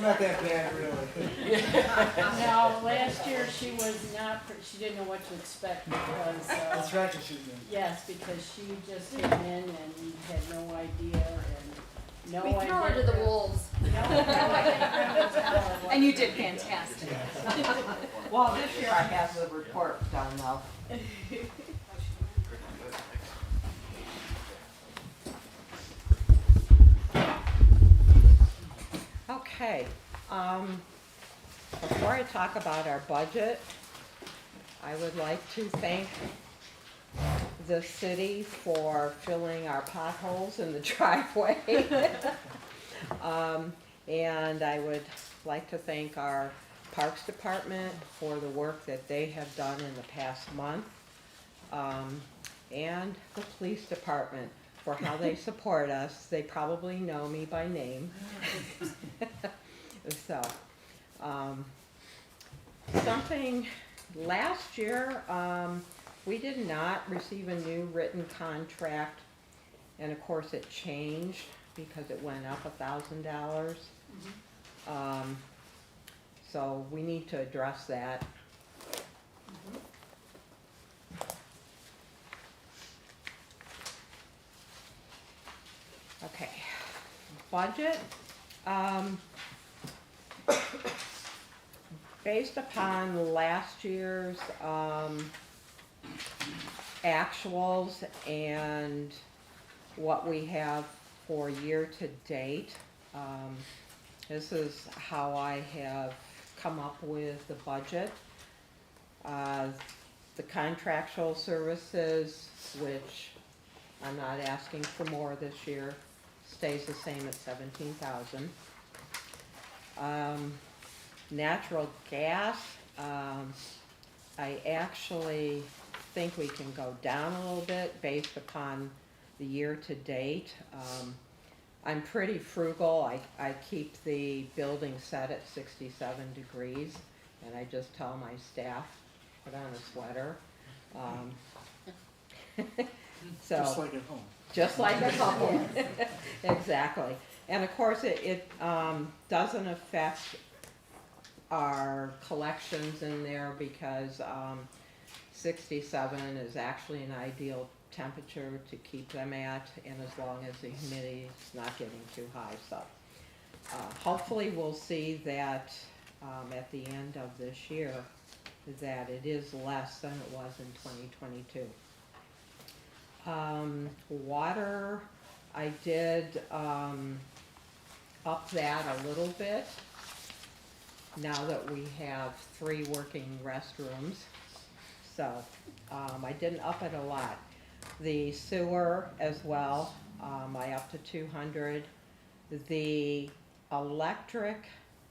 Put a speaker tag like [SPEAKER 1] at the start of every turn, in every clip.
[SPEAKER 1] not that bad, really.
[SPEAKER 2] No, last year she was not, she didn't know what to expect because,
[SPEAKER 1] That's right, she's doing.
[SPEAKER 2] yes, because she just came in and had no idea and no
[SPEAKER 3] We
[SPEAKER 2] idea.
[SPEAKER 3] throw her to the wolves.
[SPEAKER 2] No idea.
[SPEAKER 3] And you did fantastic.
[SPEAKER 4] Well, this year I have the report done though. Okay, before I talk about our budget, I would like to thank the city for filling our potholes in the driveway. And I would like to thank our Parks Department for the work that they have done in the past month. And the Police Department for how they support us. They probably know me by name. So, something last year, we did not receive a new written contract, and of course it changed because it went up $1,000. So we need to address that. Okay, budget. Based upon last year's actuals and what we have for year to date, this is how I have come up with the budget. The contractual services, which I'm not asking for more this year, stays the same at 17,000. Natural gas, I actually think we can go down a little bit based upon the year to date. I'm pretty frugal. I keep the building set at 67 degrees, and I just tell my staff, put on a sweater. So,
[SPEAKER 1] Just like at home.
[SPEAKER 4] just like at home. Exactly. And of course, it doesn't affect our collections in there because 67 is actually an ideal temperature to keep them at, and as long as the humidity is not getting too high. So hopefully we'll see that at the end of this year that it is less than it was in 2022. Water, I did up that a little bit now that we have 3 working restrooms. So I didn't up it a lot. The sewer as well, I upped to 200. The electric,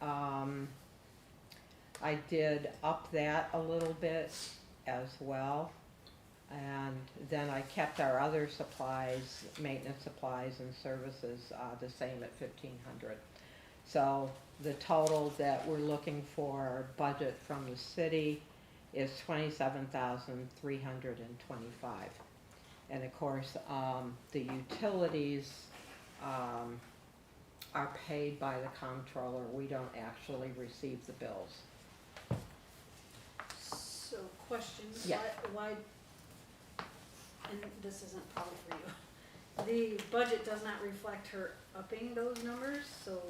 [SPEAKER 4] I did up that a little bit as well. And then I kept our other supplies, maintenance supplies and services, the same at 1,500. So the total that we're looking for budget from the city is 27,325. And of course, the utilities are paid by the comptroller. We don't actually receive the bills.
[SPEAKER 3] So, question,
[SPEAKER 4] Yeah.
[SPEAKER 3] why, and this isn't probably for you, the budget does not reflect her upping those numbers, so,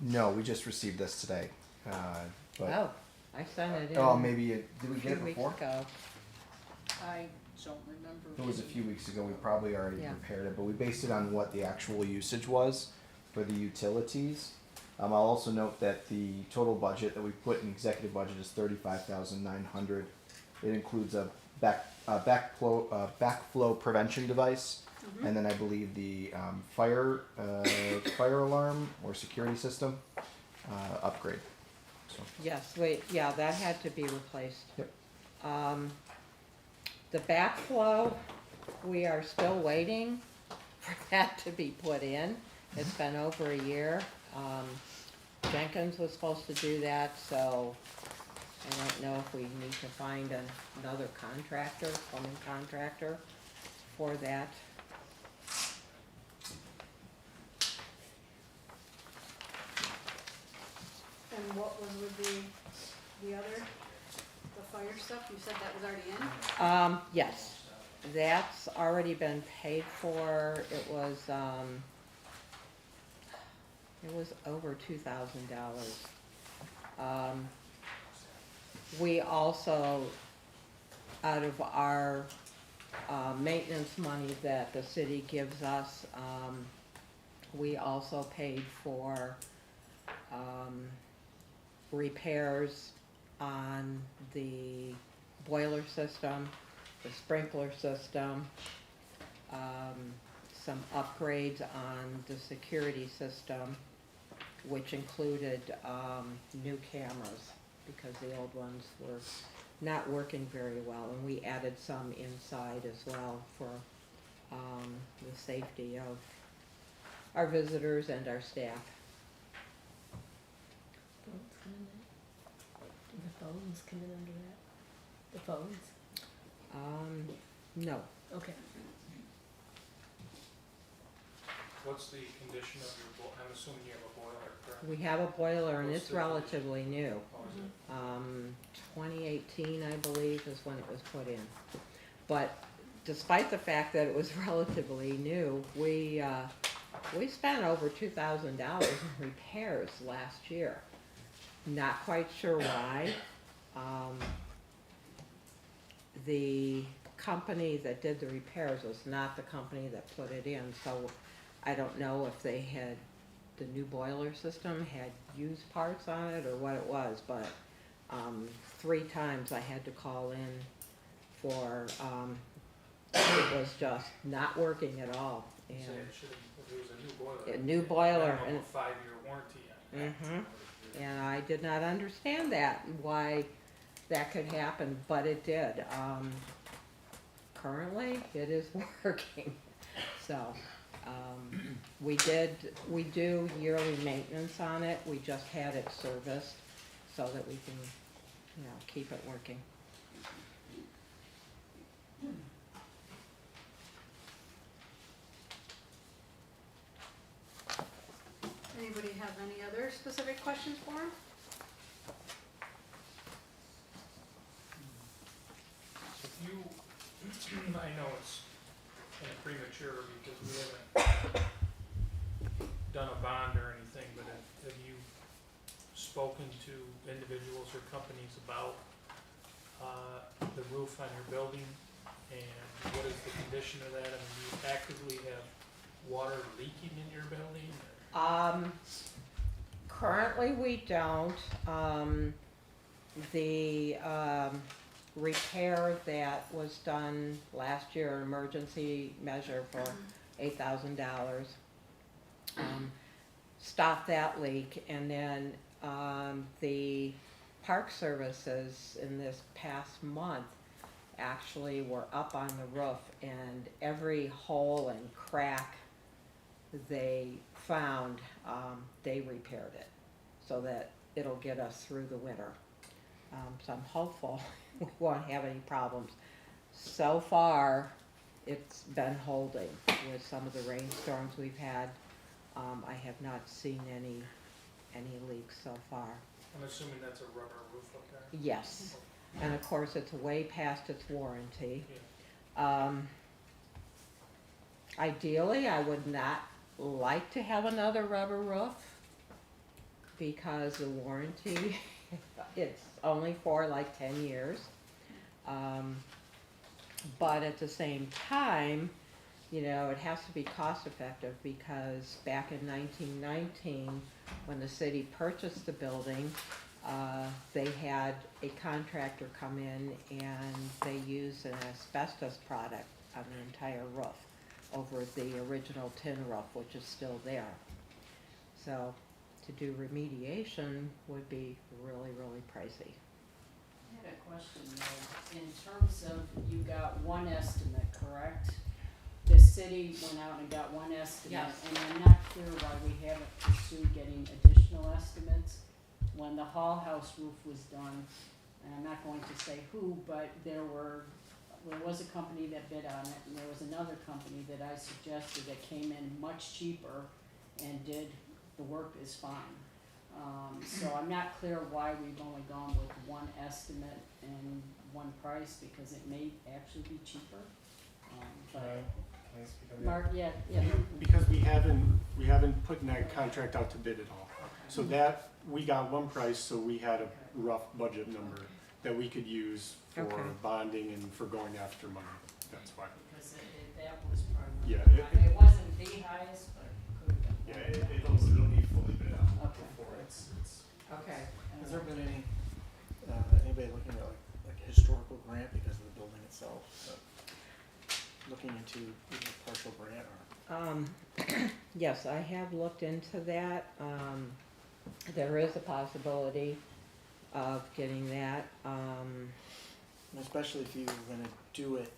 [SPEAKER 5] No, we just received this today. But,
[SPEAKER 4] Oh, I sent it in
[SPEAKER 5] oh, maybe did we
[SPEAKER 4] a
[SPEAKER 5] get
[SPEAKER 4] few
[SPEAKER 5] it
[SPEAKER 4] weeks
[SPEAKER 5] before?
[SPEAKER 4] ago.
[SPEAKER 2] I don't remember.
[SPEAKER 5] It was a few weeks ago. We probably already
[SPEAKER 4] Yeah.
[SPEAKER 5] prepared it, but we based it on what the actual usage was for the utilities. I'll also note that the total budget that we put in executive budget is 35,900. It includes a backflow prevention device, and then I believe the fire alarm or security system upgrade. So.
[SPEAKER 4] Yes, yeah, that had to be replaced.
[SPEAKER 5] Yep.
[SPEAKER 4] The backflow, we are still waiting for that to be put in. It's been over a year. Jenkins was supposed to do that, so I don't know if we need to find another contractor, plumbing contractor for that.
[SPEAKER 3] what was with the other, the fire stuff, you said that was already in?
[SPEAKER 4] Yes, that's already been paid for. It was over $2,000. We also, out of our maintenance money that the city gives us, we also paid for repairs on the boiler system, the sprinkler system, some upgrades on the security system, which included new cameras, because the old ones were not working very well, and we added some inside as well for the safety of our visitors and our staff.
[SPEAKER 6] Phones come in there? Do the phones come in under that? The phones?
[SPEAKER 4] No.
[SPEAKER 6] Okay.
[SPEAKER 1] What's the condition of your I'm assuming you have a boiler, correct?
[SPEAKER 4] We have a boiler, and
[SPEAKER 1] What's
[SPEAKER 4] it's
[SPEAKER 1] the
[SPEAKER 4] relatively new.
[SPEAKER 1] Oh, is it?
[SPEAKER 4] 2018, I believe, is when it was put in. But despite the fact that it was relatively new, we spent over $2,000 in repairs last year. Not quite sure why. The company that did the repairs was not the company that put it in, so I don't know if they had, the new boiler system had used parts on it or what it was, but 3 times I had to call in for, it was just not working at all.
[SPEAKER 1] Say
[SPEAKER 4] And
[SPEAKER 1] it should have, if it was a new boiler.
[SPEAKER 4] A new boiler,
[SPEAKER 1] Minimum
[SPEAKER 4] and-
[SPEAKER 1] of 5-year warranty on it.
[SPEAKER 4] And I did not understand that, why that could happen, but it did. Currently, it is working. So, we do yearly maintenance on it. We just had it serviced so that we can, keep it working.
[SPEAKER 3] Anybody have any other specific questions for him?
[SPEAKER 1] If you, I know it's kind of premature because we haven't done a bond or anything, but have you spoken to individuals or companies about the roof on your building? And what is the condition of that? I mean, do you actively have water leaking in your building?
[SPEAKER 4] Currently we don't. The repair that was done last year, an emergency measure for $8,000, stopped that leak, and then the park services in this past month actually were up on the roof, and every hole and crack they found, they repaired it so that it'll get us through the winter. So I'm hopeful we won't have any problems. So far, it's been holding with some of the rainstorms we've had. I have not seen any leaks so far.
[SPEAKER 1] I'm assuming that's a rubber roof up there?
[SPEAKER 4] Yes, and of course, it's way past its warranty.
[SPEAKER 1] Yeah.
[SPEAKER 4] Ideally, I would not like to have another rubber roof because the warranty, it's only for like 10 years. But at the same time, it has to be cost effective, because back in 1919, when the city purchased the building, they had a contractor come in and they used an asbestos product on the entire roof over the original tin roof, which is still there. So to do remediation would be really, really pricey.
[SPEAKER 2] I had a question though, in terms of, you got one estimate, correct? The city went out and got one estimate,
[SPEAKER 4] Yes.
[SPEAKER 2] and I'm not clear why we haven't pursued getting additional estimates. When the Hall House roof was done, and I'm not going to say who, but there was a company that bid on it, and there was another company that I suggested that came in much cheaper and did, the work is fine. So I'm not clear why we've only gone with one estimate and one price, because it may actually be cheaper.
[SPEAKER 7] Can
[SPEAKER 2] But
[SPEAKER 7] I speak on that?
[SPEAKER 2] Mark, yeah, yeah.
[SPEAKER 7] Because we haven't put that contract out to bid at all. So that, we got one price, so we had a rough budget number that we could use for
[SPEAKER 4] Okay.
[SPEAKER 7] bonding and for going after money. That's why.
[SPEAKER 2] Because that was probably,
[SPEAKER 7] Yeah,
[SPEAKER 2] it wasn't the highest, but it could have been.
[SPEAKER 7] it'll need fully bid out
[SPEAKER 2] Okay.
[SPEAKER 7] before it's.
[SPEAKER 4] Okay.
[SPEAKER 8] Has there been any, anybody looking at like a historical grant because of the building itself? Looking into either partial grant or?
[SPEAKER 4] Yes, I have looked into that. There is a possibility of getting that.
[SPEAKER 8] And especially if you were gonna do it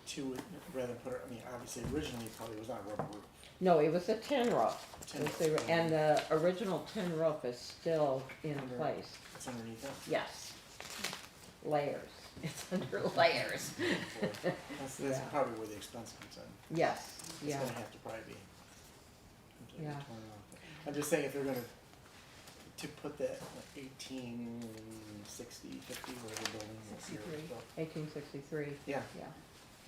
[SPEAKER 8] to it, rather than put it, I mean, obviously originally it probably was not a rubber roof.
[SPEAKER 4] No, it was a tin roof.
[SPEAKER 8] Tin
[SPEAKER 4] It was
[SPEAKER 8] roof.
[SPEAKER 4] the- And the original tin roof is still in
[SPEAKER 8] Under-
[SPEAKER 4] place.
[SPEAKER 8] It's underneath that.
[SPEAKER 4] Yes. Layers. It's under layers.
[SPEAKER 8] That's
[SPEAKER 4] Yeah.
[SPEAKER 8] probably where the expense comes in.
[SPEAKER 4] Yes,
[SPEAKER 8] It's
[SPEAKER 4] yeah.
[SPEAKER 8] gonna have to probably be completely
[SPEAKER 4] Yeah.
[SPEAKER 8] torn off. I'm just saying if they're gonna, to put that like 1860, 50, whatever building was here.
[SPEAKER 4] 63.
[SPEAKER 8] so-
[SPEAKER 4] 1863,
[SPEAKER 8] Yeah,
[SPEAKER 4] yeah.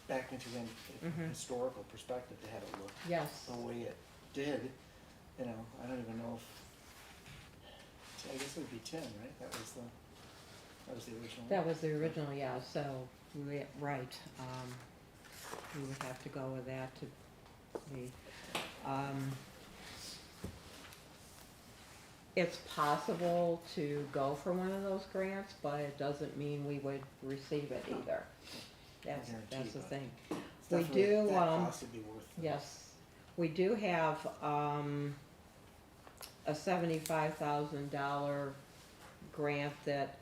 [SPEAKER 8] back into the
[SPEAKER 4] Mhm.
[SPEAKER 8] historical perspective, to have it look
[SPEAKER 4] Yes.
[SPEAKER 8] the way it did, you know, I don't even know if, I guess it would be tin, right? That was the original.
[SPEAKER 4] That was the original, yeah, so, right, we would have to go with that to be, it's possible to go for one of those grants, but it doesn't mean we would receive it either. That's
[SPEAKER 8] Guaranteed,
[SPEAKER 4] the
[SPEAKER 8] but
[SPEAKER 4] thing.
[SPEAKER 8] It's
[SPEAKER 4] we
[SPEAKER 8] definitely-
[SPEAKER 4] do,
[SPEAKER 8] That cost would be worth it.
[SPEAKER 4] Yes, we do have, a $75,000 grant that,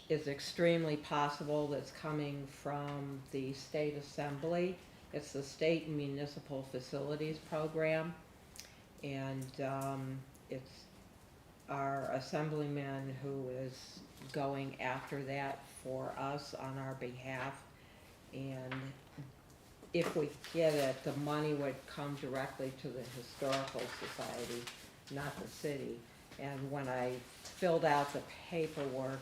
[SPEAKER 4] is extremely possible, that's coming from the state assembly. It's the State Municipal Facilities Program, and, it's our assemblyman who is going after that for us on our behalf. And if we get it, the money would come directly to the Historical Society, not the city. And when I filled out the paperwork,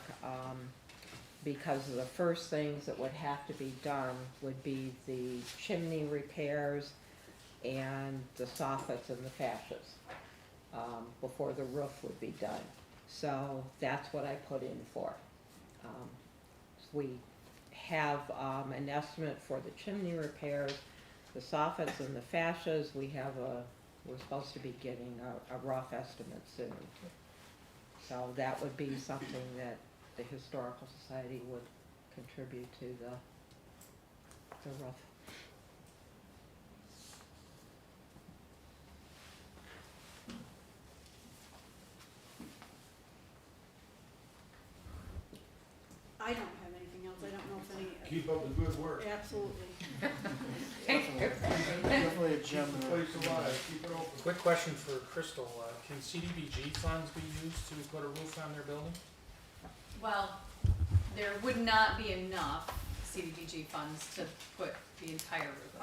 [SPEAKER 4] because of the first things that would have to be done would be the chimney repairs and the soffits and the fascias, before the roof would be done. So that's what I put in for. We have, an estimate for the chimney repairs, the soffits and the fascias. We're supposed to be getting a rough estimate soon. So that would be something that the Historical Society would contribute to the roof.
[SPEAKER 3] I don't have anything else, I don't know if any.
[SPEAKER 1] Keep up the good work.
[SPEAKER 3] Absolutely.
[SPEAKER 8] Definitely a gem in our community.
[SPEAKER 1] Keep it open. Quick question for Crystal, can CDBG funds be used to put a roof on their building?
[SPEAKER 9] Well, there would not be enough CDBG funds to put the entire roof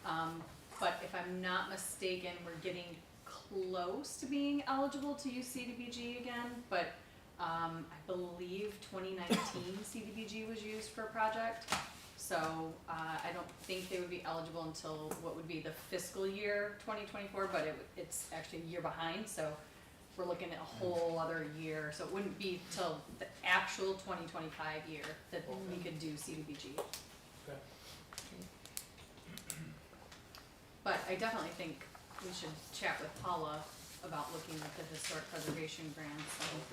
[SPEAKER 9] on. But if I'm not mistaken, we're getting close to being eligible to use CDBG again, but I believe 2019 CDBG was used for a project. So I don't think they would be eligible until what would be the fiscal year 2024, but it's actually a year behind, so we're looking at a whole other year. So it wouldn't be till the actual 2025 year that we could do CDBG.
[SPEAKER 1] Okay.
[SPEAKER 9] But I definitely think we should chat with Paula about looking at the historic preservation grants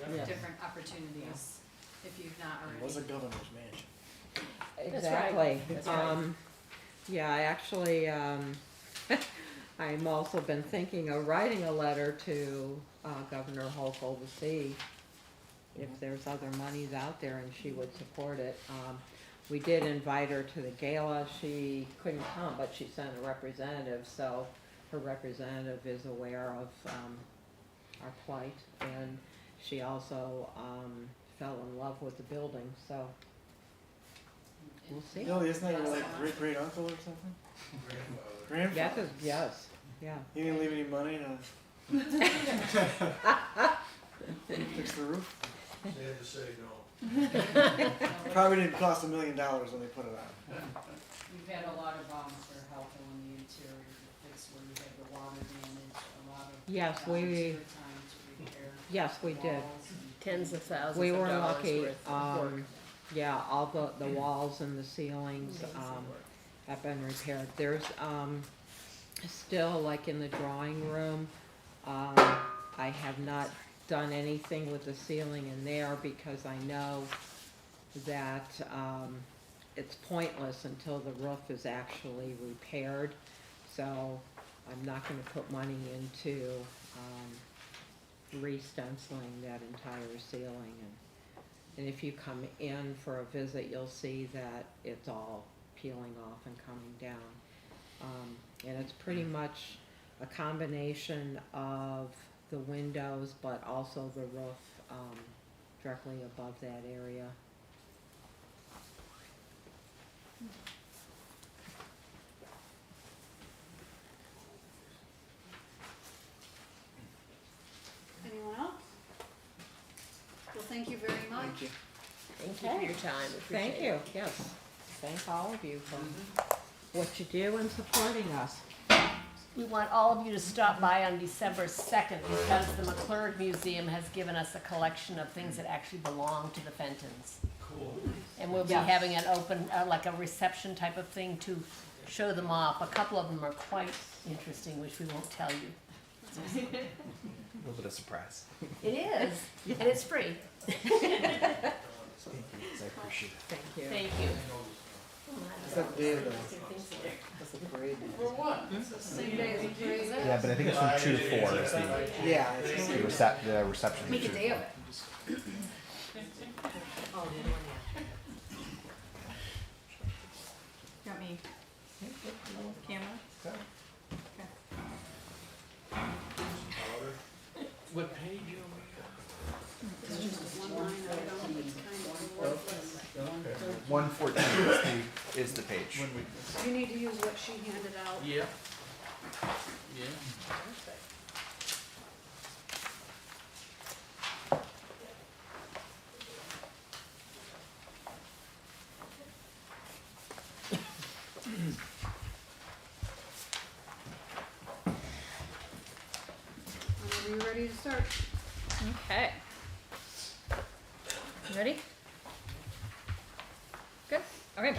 [SPEAKER 9] and
[SPEAKER 4] Yeah.
[SPEAKER 9] different opportunities, if you've not
[SPEAKER 8] It was a
[SPEAKER 9] already.
[SPEAKER 8] governor's mansion.
[SPEAKER 4] Exactly.
[SPEAKER 2] That's right.
[SPEAKER 4] Yeah, I actually, I'm also been thinking of writing a letter to, Governor Hochul to see if there's other monies out there and she would support it. We did invite her to the gala. She couldn't come, but she sent a representative, so her representative is aware of, our plight. And she also, fell in love with the building, so we'll see.
[SPEAKER 8] No, isn't that your like great uncle or something? Grandfather.
[SPEAKER 4] Yes, yeah.
[SPEAKER 8] He didn't leave any money to Fix the roof?
[SPEAKER 1] Sad to say no.
[SPEAKER 8] Probably didn't cost $1 million when they put it on.
[SPEAKER 2] We've had a lot of volunteer help in the interior to fix where we had the water damage, a lot of
[SPEAKER 4] Yes,
[SPEAKER 2] volunteer time to repair
[SPEAKER 4] Yes, we did.
[SPEAKER 2] walls and
[SPEAKER 6] Tens of thousands
[SPEAKER 4] We
[SPEAKER 6] of
[SPEAKER 4] were
[SPEAKER 6] dollars
[SPEAKER 4] lucky,
[SPEAKER 6] worth of work.
[SPEAKER 4] yeah, all the walls and the ceilings,
[SPEAKER 6] Amazing work.
[SPEAKER 4] have been repaired. There's, still, like in the drawing room, I have not done anything with the ceiling in there because I know that, it's pointless until the roof is actually repaired. So I'm not gonna put money into, re-stenciling that entire ceiling. And if you come in for a visit, you'll see that it's all peeling off and coming down. And it's pretty much a combination of the windows, but also the roof, directly above that area.
[SPEAKER 3] Anyone else? Well, thank you very much.
[SPEAKER 8] Thank you.
[SPEAKER 6] Thank you for your time, appreciate it.
[SPEAKER 4] Thank you, yes. Thank all of you for what you do and supporting us.
[SPEAKER 6] We want all of you to stop by on December 2nd because the McClurg Museum has given us a collection of things that actually belong to the Fentons.
[SPEAKER 1] Cool.
[SPEAKER 6] And we'll be
[SPEAKER 4] Yes.
[SPEAKER 6] having an open, like a reception type of thing to show them off. A couple of them are quite interesting, which we won't tell you.
[SPEAKER 5] A little bit of surprise.
[SPEAKER 6] It is, and it's free.
[SPEAKER 5] Thank you, I appreciate it.
[SPEAKER 4] Thank you.
[SPEAKER 6] Thank you.
[SPEAKER 8] Is that the day of that's the parade?
[SPEAKER 3] Same day as the parade.
[SPEAKER 5] Yeah, but I think it's from 2 to 4 is
[SPEAKER 8] Yeah, it's
[SPEAKER 5] the reception.
[SPEAKER 3] Make a day of it.
[SPEAKER 6] Oh,
[SPEAKER 9] Got me. Camera?
[SPEAKER 1] What page you on?
[SPEAKER 3] It's just one line item, it's kind of worthless.
[SPEAKER 5] 114 is the page.
[SPEAKER 3] You need to use what she handed out.
[SPEAKER 1] Yeah. Yeah.
[SPEAKER 3] Whenever you're ready to start.
[SPEAKER 9] Okay. Ready? Good, okay.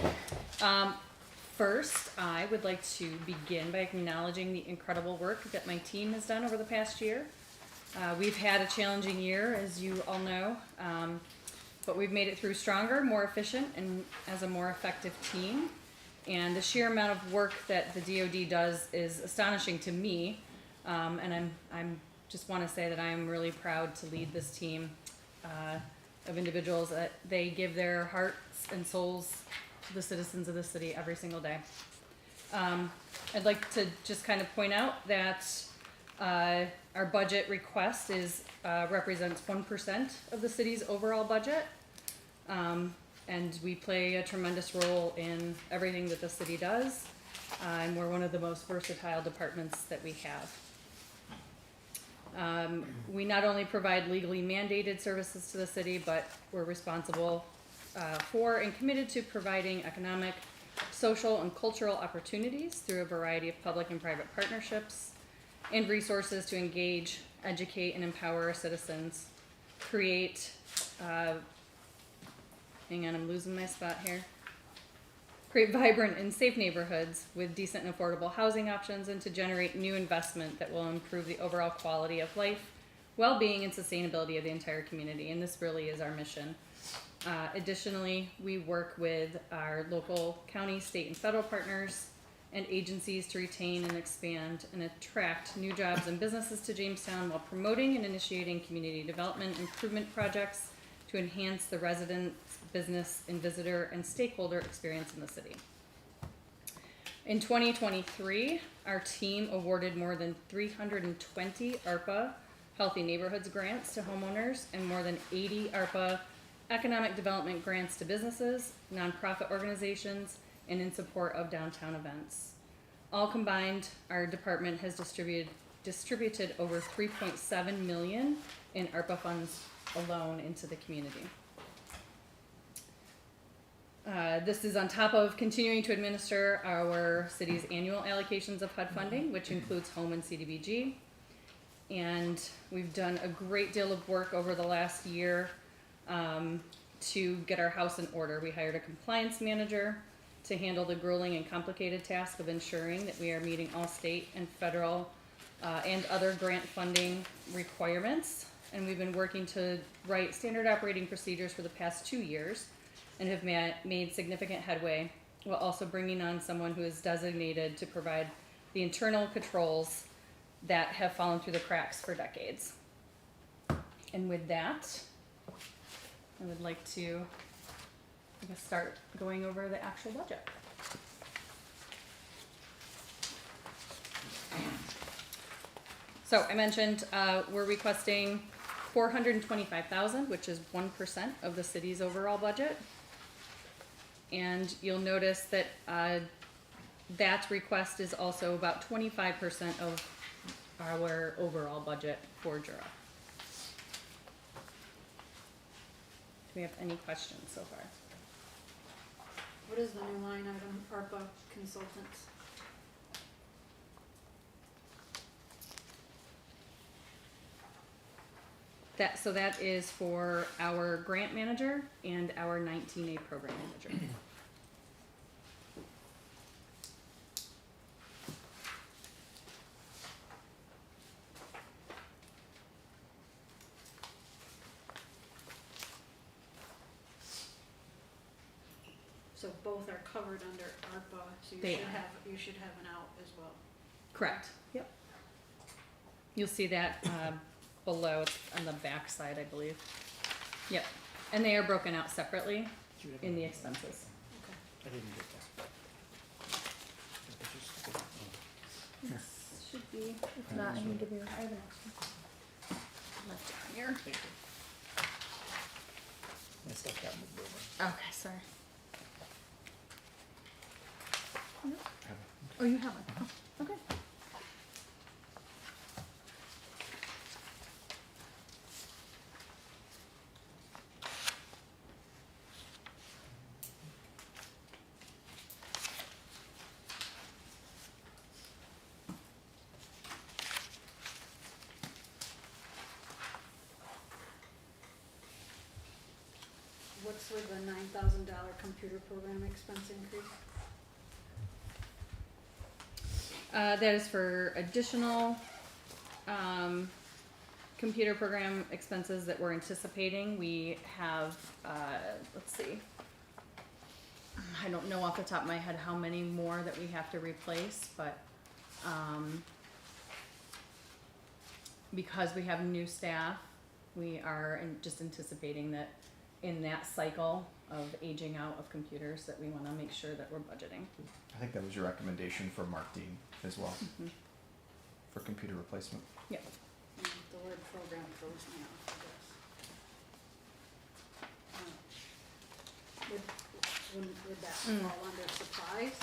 [SPEAKER 9] First, I would like to begin by acknowledging the incredible work that my team has done over the past year. We've had a challenging year, as you all know, but we've made it through stronger, more efficient, and as a more effective team. And the sheer amount of work that the DoD does is astonishing to me, and I'm just want to say that I am really proud to lead this team of individuals that they give their hearts and souls to the citizens of the city every single day. I'd like to just kind of point out that our budget request is represents 1% of the city's overall budget, and we play a tremendous role in everything that the city does, and we're one of the most versatile departments that we have. We not only provide legally mandated services to the city, but we're responsible for and committed to providing economic, social, and cultural opportunities through a variety of public and private partnerships and resources to engage, educate, and empower our citizens, create, hang on, I'm losing my spot here. Create vibrant and safe neighborhoods with decent and affordable housing options, and to generate new investment that will improve the overall quality of life, well-being, and sustainability of the entire community. And this really is our mission. Additionally, we work with our local, county, state, and federal partners and agencies to retain and expand and attract new jobs and businesses to Jamestown while promoting and initiating community development improvement projects to enhance the residents, business, and visitor and stakeholder experience in the city. In 2023, our team awarded more than 320 ARPA Healthy Neighborhoods grants to homeowners and more than 80 ARPA Economic Development grants to businesses, nonprofit organizations, and in support of downtown events. All combined, our department has distributed
[SPEAKER 10] distributed over 3.7 million in ARPA funds alone into the community. This is on top of continuing to administer our city's annual allocations of HUD funding, which includes home and CDBG. And we've done a great deal of work over the last year to get our house in order. We hired a compliance manager to handle the grueling and complicated task of ensuring that we are meeting all state and federal and other grant funding requirements. And we've been working to write standard operating procedures for the past 2 years and have made significant headway, while also bringing on someone who is designated to provide the internal controls that have fallen through the cracks for decades. And with that, I would like to, I guess, start going over the actual budget. So I mentioned we're requesting $425,000, which is 1% of the city's overall budget. And you'll notice that that request is also about 25% of our overall budget for Jura. Do we have any questions so far?
[SPEAKER 3] What is the new line item, ARPA consultants?
[SPEAKER 10] That is for our grant manager and our 19A program manager.
[SPEAKER 3] So both are covered under ARPA, so
[SPEAKER 10] They
[SPEAKER 3] you should
[SPEAKER 10] are.
[SPEAKER 3] have an out as well.
[SPEAKER 10] Correct. Yep. You'll see that below, it's on the back side, I believe. Yep. And they are broken out separately
[SPEAKER 8] Do you have
[SPEAKER 10] in the
[SPEAKER 8] a-
[SPEAKER 10] expenses.
[SPEAKER 3] Okay.
[SPEAKER 8] I didn't get that.
[SPEAKER 10] Should be. If not, I can give you. I have an extra. Left it on here.
[SPEAKER 8] Thank you. My stuff got moved over.
[SPEAKER 10] Okay, sorry. Oh, you have one. Oh, okay.
[SPEAKER 3] What's with the $9,000 computer program expense increase?
[SPEAKER 10] That is for additional computer program expenses that we're anticipating. We have, let's see, I don't know off the top of my head how many more that we have to replace, but because we have new staff, we are just anticipating that in that cycle of aging out of computers that we want to make sure that we're budgeting.
[SPEAKER 5] I think that was your recommendation for Mark Dean as well, for computer replacement.
[SPEAKER 10] Yep.
[SPEAKER 3] The word program throws me off, I guess. Would that fall under supplies?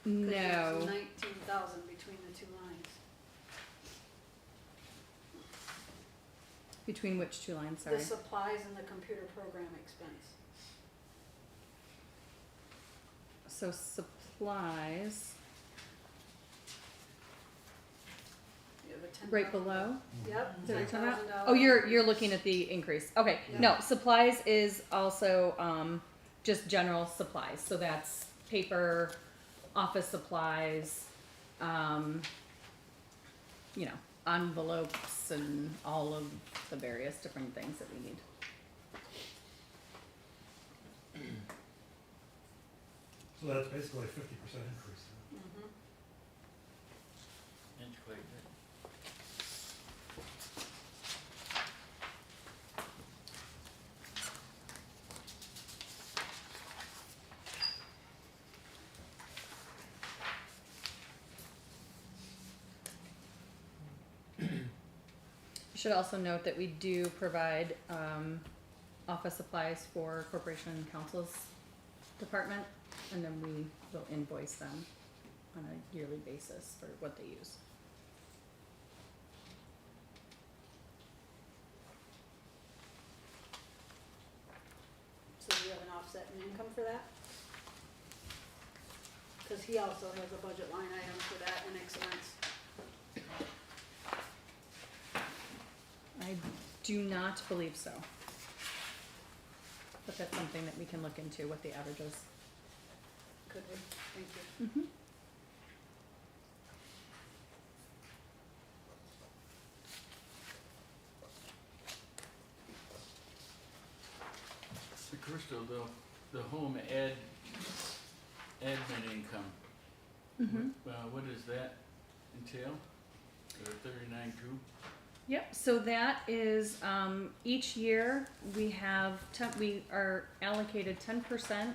[SPEAKER 10] No.
[SPEAKER 3] There's 19,000 between the two lines.
[SPEAKER 10] Between which two lines, sorry?
[SPEAKER 3] The supplies and the computer program expense.
[SPEAKER 10] So supplies,
[SPEAKER 3] You have a $10,000.
[SPEAKER 10] right below?
[SPEAKER 3] Yep,
[SPEAKER 10] Is that what you're talking about?
[SPEAKER 3] $10,000.
[SPEAKER 10] Oh, you're looking at the increase. Okay,
[SPEAKER 3] Yeah.
[SPEAKER 10] no, supplies is also just general supplies. So that's paper, office supplies, envelopes and all of the various different things that we need.
[SPEAKER 11] So that's basically a 50% increase.
[SPEAKER 3] Mhm.
[SPEAKER 12] That's quite good.
[SPEAKER 10] You should also note that we do provide office supplies for Corporation and Council's department. and then we will invoice them on a yearly basis for what they use.
[SPEAKER 3] So do you have an offset in income for that? Cause he also has a budget line item for that in expense.
[SPEAKER 10] I do not believe so. But that's something that we can look into, what the average is.
[SPEAKER 3] Could we? Thank you.
[SPEAKER 10] Mm-hmm.
[SPEAKER 12] So Crystal, the home admin income,
[SPEAKER 10] Mm-hmm.
[SPEAKER 12] what does that entail? The 39.2?
[SPEAKER 10] Yep, so that is, each year we have we are allocated 10%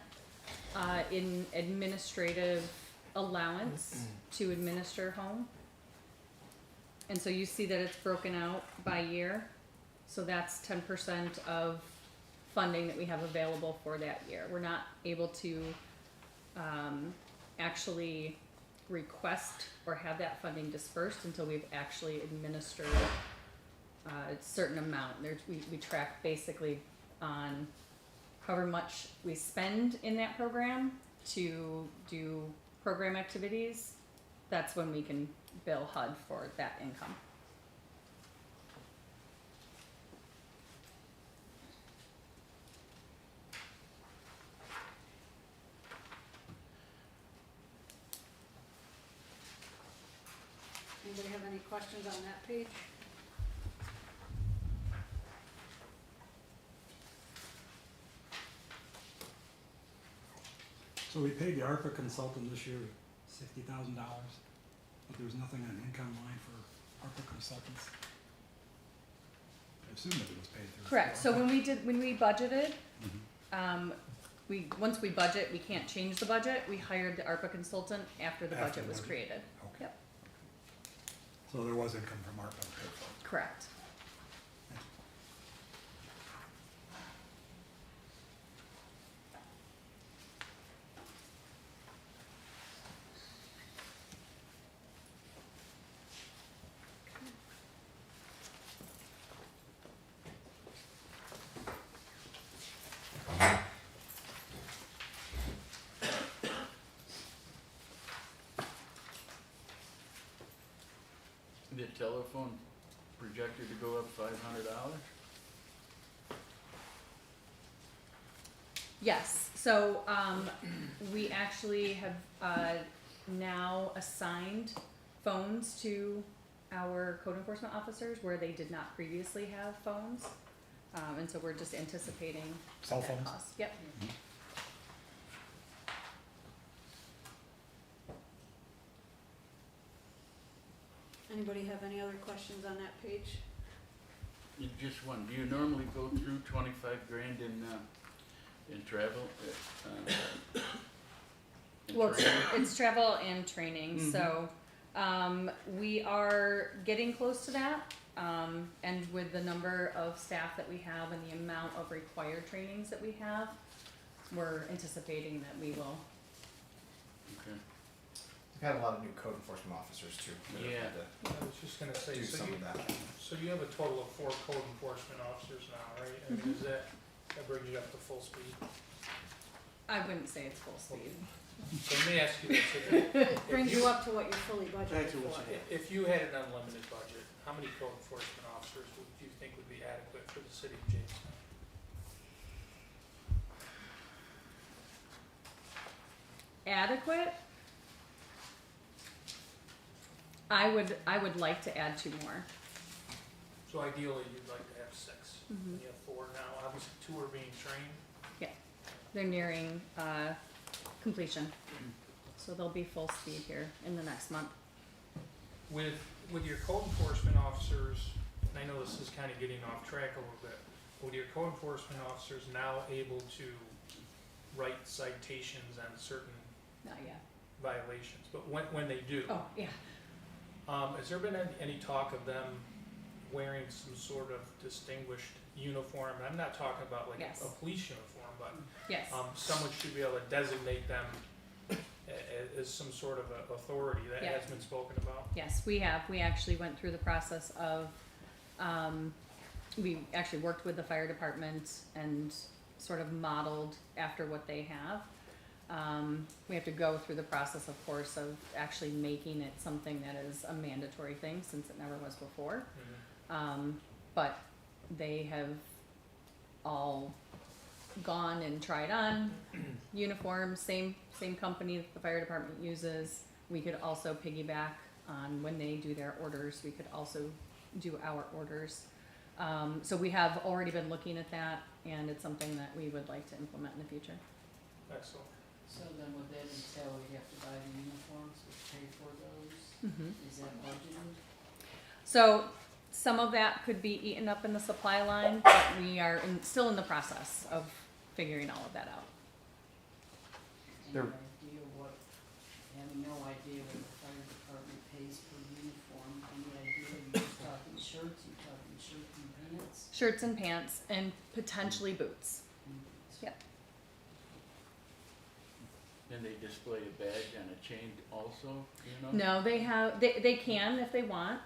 [SPEAKER 10] in administrative allowance to administer home. And so you see that it's broken out by year. So that's 10% of funding that we have available for that year. We're not able to actually request or have that funding dispersed until we've actually administered a certain amount. We track basically on however much we spend in that program to do program activities. That's when we can bill HUD for that income.
[SPEAKER 3] Anybody have any questions on that page?
[SPEAKER 11] So we paid the ARPA consultant this year $60,000, but there was nothing on the income line for ARPA consultants. I assume that it was paid through.
[SPEAKER 10] Correct, so when we budgeted,
[SPEAKER 11] Mhm.
[SPEAKER 10] once we budget, we can't change the budget. We hired the ARPA consultant after the
[SPEAKER 11] After
[SPEAKER 10] budget
[SPEAKER 11] the
[SPEAKER 10] was
[SPEAKER 11] budget.
[SPEAKER 10] created.
[SPEAKER 11] Okay.
[SPEAKER 10] Yep,
[SPEAKER 11] So there was income from ARPA paid for.
[SPEAKER 10] correct.
[SPEAKER 12] The telephone projected to go up $500?
[SPEAKER 10] Yes, so, we actually have, now assigned phones to our code enforcement officers where they did not previously have phones. And so we're just anticipating
[SPEAKER 11] Cell
[SPEAKER 10] that
[SPEAKER 11] phones?
[SPEAKER 10] cost. Yep.
[SPEAKER 3] Anybody have any other questions on that page?
[SPEAKER 12] Just one, do you normally go through 25 grand in travel? In
[SPEAKER 10] Well,
[SPEAKER 12] training?
[SPEAKER 10] it's travel and training, so, we are getting close to that. And with the number of staff that we have and the amount of required trainings that we have, we're anticipating that we will.
[SPEAKER 12] Okay.
[SPEAKER 5] We've had a lot of new code enforcement officers too. that have
[SPEAKER 12] Yeah.
[SPEAKER 5] had
[SPEAKER 1] I was just gonna
[SPEAKER 5] to
[SPEAKER 1] say,
[SPEAKER 5] do
[SPEAKER 1] so
[SPEAKER 5] some
[SPEAKER 1] you,
[SPEAKER 5] of that.
[SPEAKER 1] so you have a total of 4 code enforcement officers now, right? I mean, is that brings you up to full speed?
[SPEAKER 10] I wouldn't say it's full speed.
[SPEAKER 1] So let me ask you this, if
[SPEAKER 3] Brings
[SPEAKER 1] you-
[SPEAKER 3] you up to what you're fully
[SPEAKER 7] Back
[SPEAKER 3] budgeted
[SPEAKER 7] to what
[SPEAKER 3] for.
[SPEAKER 7] you
[SPEAKER 1] If you had an unlimited budget, how many code enforcement officers would you think would be adequate for the city of Jamestown?
[SPEAKER 10] Adequate? I would like to add 2 more.
[SPEAKER 1] So ideally, you'd like to have 6.
[SPEAKER 10] Mhm.
[SPEAKER 1] You have 4 now, obviously 2 are being trained.
[SPEAKER 10] They're nearing, completion. So they'll be full speed here in the next month.
[SPEAKER 1] With your code enforcement officers, and I know this is kind of getting off track a little bit, with your code enforcement officers now able to write citations on certain
[SPEAKER 10] Not yet.
[SPEAKER 1] violations, but when they do,
[SPEAKER 10] Oh, yeah.
[SPEAKER 1] has there been any talk of them wearing some sort of distinguished uniform? And I'm not talking about like
[SPEAKER 10] Yes.
[SPEAKER 1] a police uniform, but,
[SPEAKER 10] Yes.
[SPEAKER 1] someone should be able to designate them as some sort of a authority that
[SPEAKER 10] Yeah.
[SPEAKER 1] has been spoken about.
[SPEAKER 10] Yes, we have. We actually went through the process of, we actually worked with the fire department and sort of modeled after what they have. We have to go through the process, of course, of actually making it something that is a mandatory thing since it never was before. But they have all gone and tried on uniforms, same company that the fire department uses. We could also piggyback on when they do their orders, we could also do our orders. So we have already been looking at that, and it's something that we would like to implement in the future.
[SPEAKER 1] Excellent.
[SPEAKER 2] So then would that entail we have to buy the uniforms, we pay for those? Is that budgeted?
[SPEAKER 10] So some of that could be eaten up in the supply line, but we are still in the process of figuring all of that out.
[SPEAKER 2] Any
[SPEAKER 5] There-
[SPEAKER 2] idea what, having no idea what the fire department pays per uniform, any idea, you're just talking shirts, you're talking shirts and pants?
[SPEAKER 10] Shirts and pants and potentially boots. Yep.
[SPEAKER 12] And they display a badge and a chain also, you know?
[SPEAKER 10] No, they can if they want,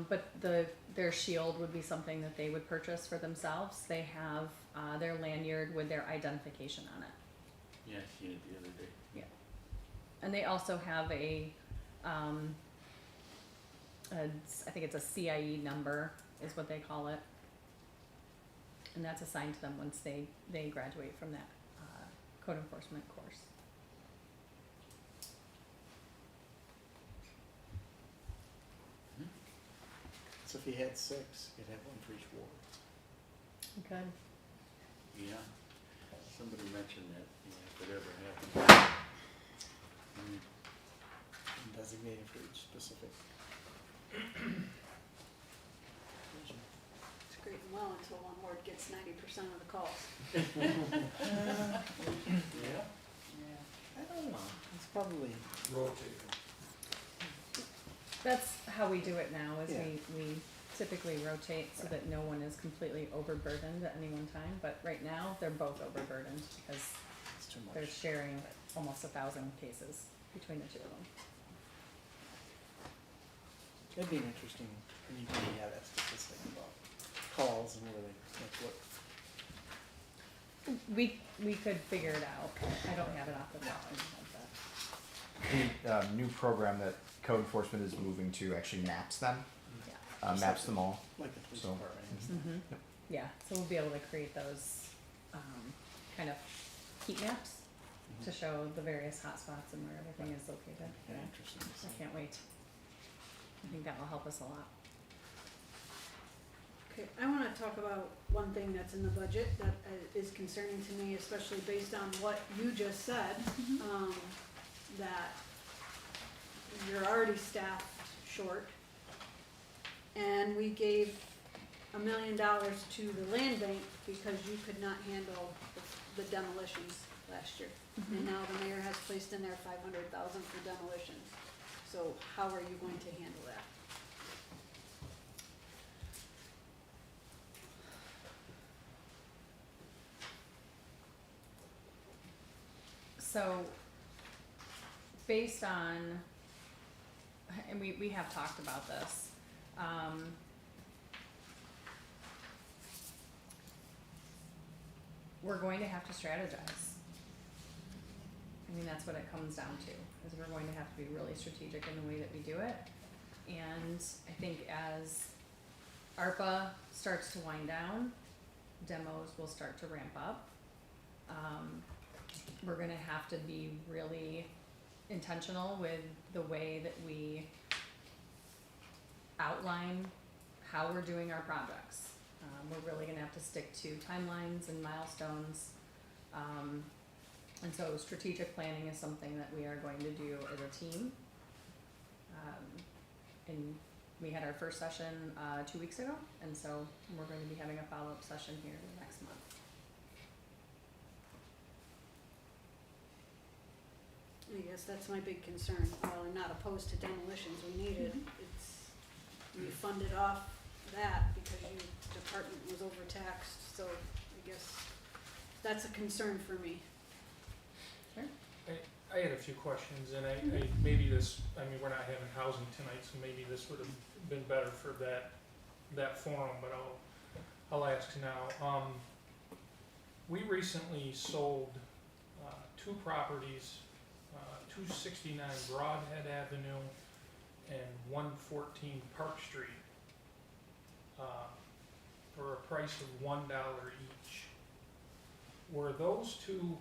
[SPEAKER 10] but their shield would be something that they would purchase for themselves. They have, their lanyard with their identification on it.
[SPEAKER 12] Yeah, I seen it the other day.
[SPEAKER 10] And they also have I think it's a CIE number is what they call it. And that's assigned to them once they graduate from that code enforcement course.
[SPEAKER 8] So if you had 6, you'd have one for each ward.
[SPEAKER 10] Okay.
[SPEAKER 12] Yeah, somebody mentioned that, yeah, if it ever happened.
[SPEAKER 8] And designated for each specific. region.
[SPEAKER 3] It's great and well until one ward gets 90% of the calls.
[SPEAKER 12] Yeah.
[SPEAKER 2] Yeah.
[SPEAKER 8] I don't know, it's probably,
[SPEAKER 1] Rotate.
[SPEAKER 10] That's how we do it now, is
[SPEAKER 8] Yeah.
[SPEAKER 10] we typically rotate so that no one is completely overburdened at any one time, but right now, they're both overburdened because
[SPEAKER 8] it's too
[SPEAKER 10] they're
[SPEAKER 8] much.
[SPEAKER 10] sharing almost 1,000 cases between the two of them.
[SPEAKER 8] It'd be an interesting, when you can have that statistic about calls and really, like what,
[SPEAKER 10] We could figure it out. I don't have it off the top of my head,
[SPEAKER 5] The new program that code enforcement is moving to actually maps them, maps them all.
[SPEAKER 8] like the police
[SPEAKER 5] So-
[SPEAKER 8] department.
[SPEAKER 10] but, yeah, so we'll be able to create those, kind of heat maps to show the various hotspots and where everything is located.
[SPEAKER 8] Yeah, interesting to see.
[SPEAKER 10] I can't wait. I think that will help us a lot.
[SPEAKER 3] Okay, I wanna talk about one thing that's in the budget that is concerning to me, especially based on what you just said. That you're already staffed short. And we gave $1 million to the land bank because you could not handle the demolitions last year. And now the mayor has placed in there $500,000 for demolitions. So how are you going to handle that?
[SPEAKER 10] So, based on, and we have talked about this, we're going to have to strategize. I mean, that's what it comes down to, is we're going to have to be really strategic in the way that we do it. And I think as ARPA starts to wind down, demos will start to ramp up. We're gonna have to be really intentional with the way that we outline how we're doing our projects. We're really gonna have to stick to timelines and milestones. And so strategic planning is something that we are going to do as a team. And we had our first session 2 weeks ago, and so we're going to be having a follow-up session here next month.
[SPEAKER 3] I guess that's my big concern. While I'm not opposed to demolitions, we need it. It's, we funded off that because your department was overtaxed, so I guess that's a concern for me.
[SPEAKER 1] I had a few questions, and I maybe this, I mean, we're not having housing tonight, so maybe this would have been better for that forum, but I'll ask now. We recently sold, two properties, 269 Broadhead Avenue and 114 Park Street, for a price of $1 each. Were those two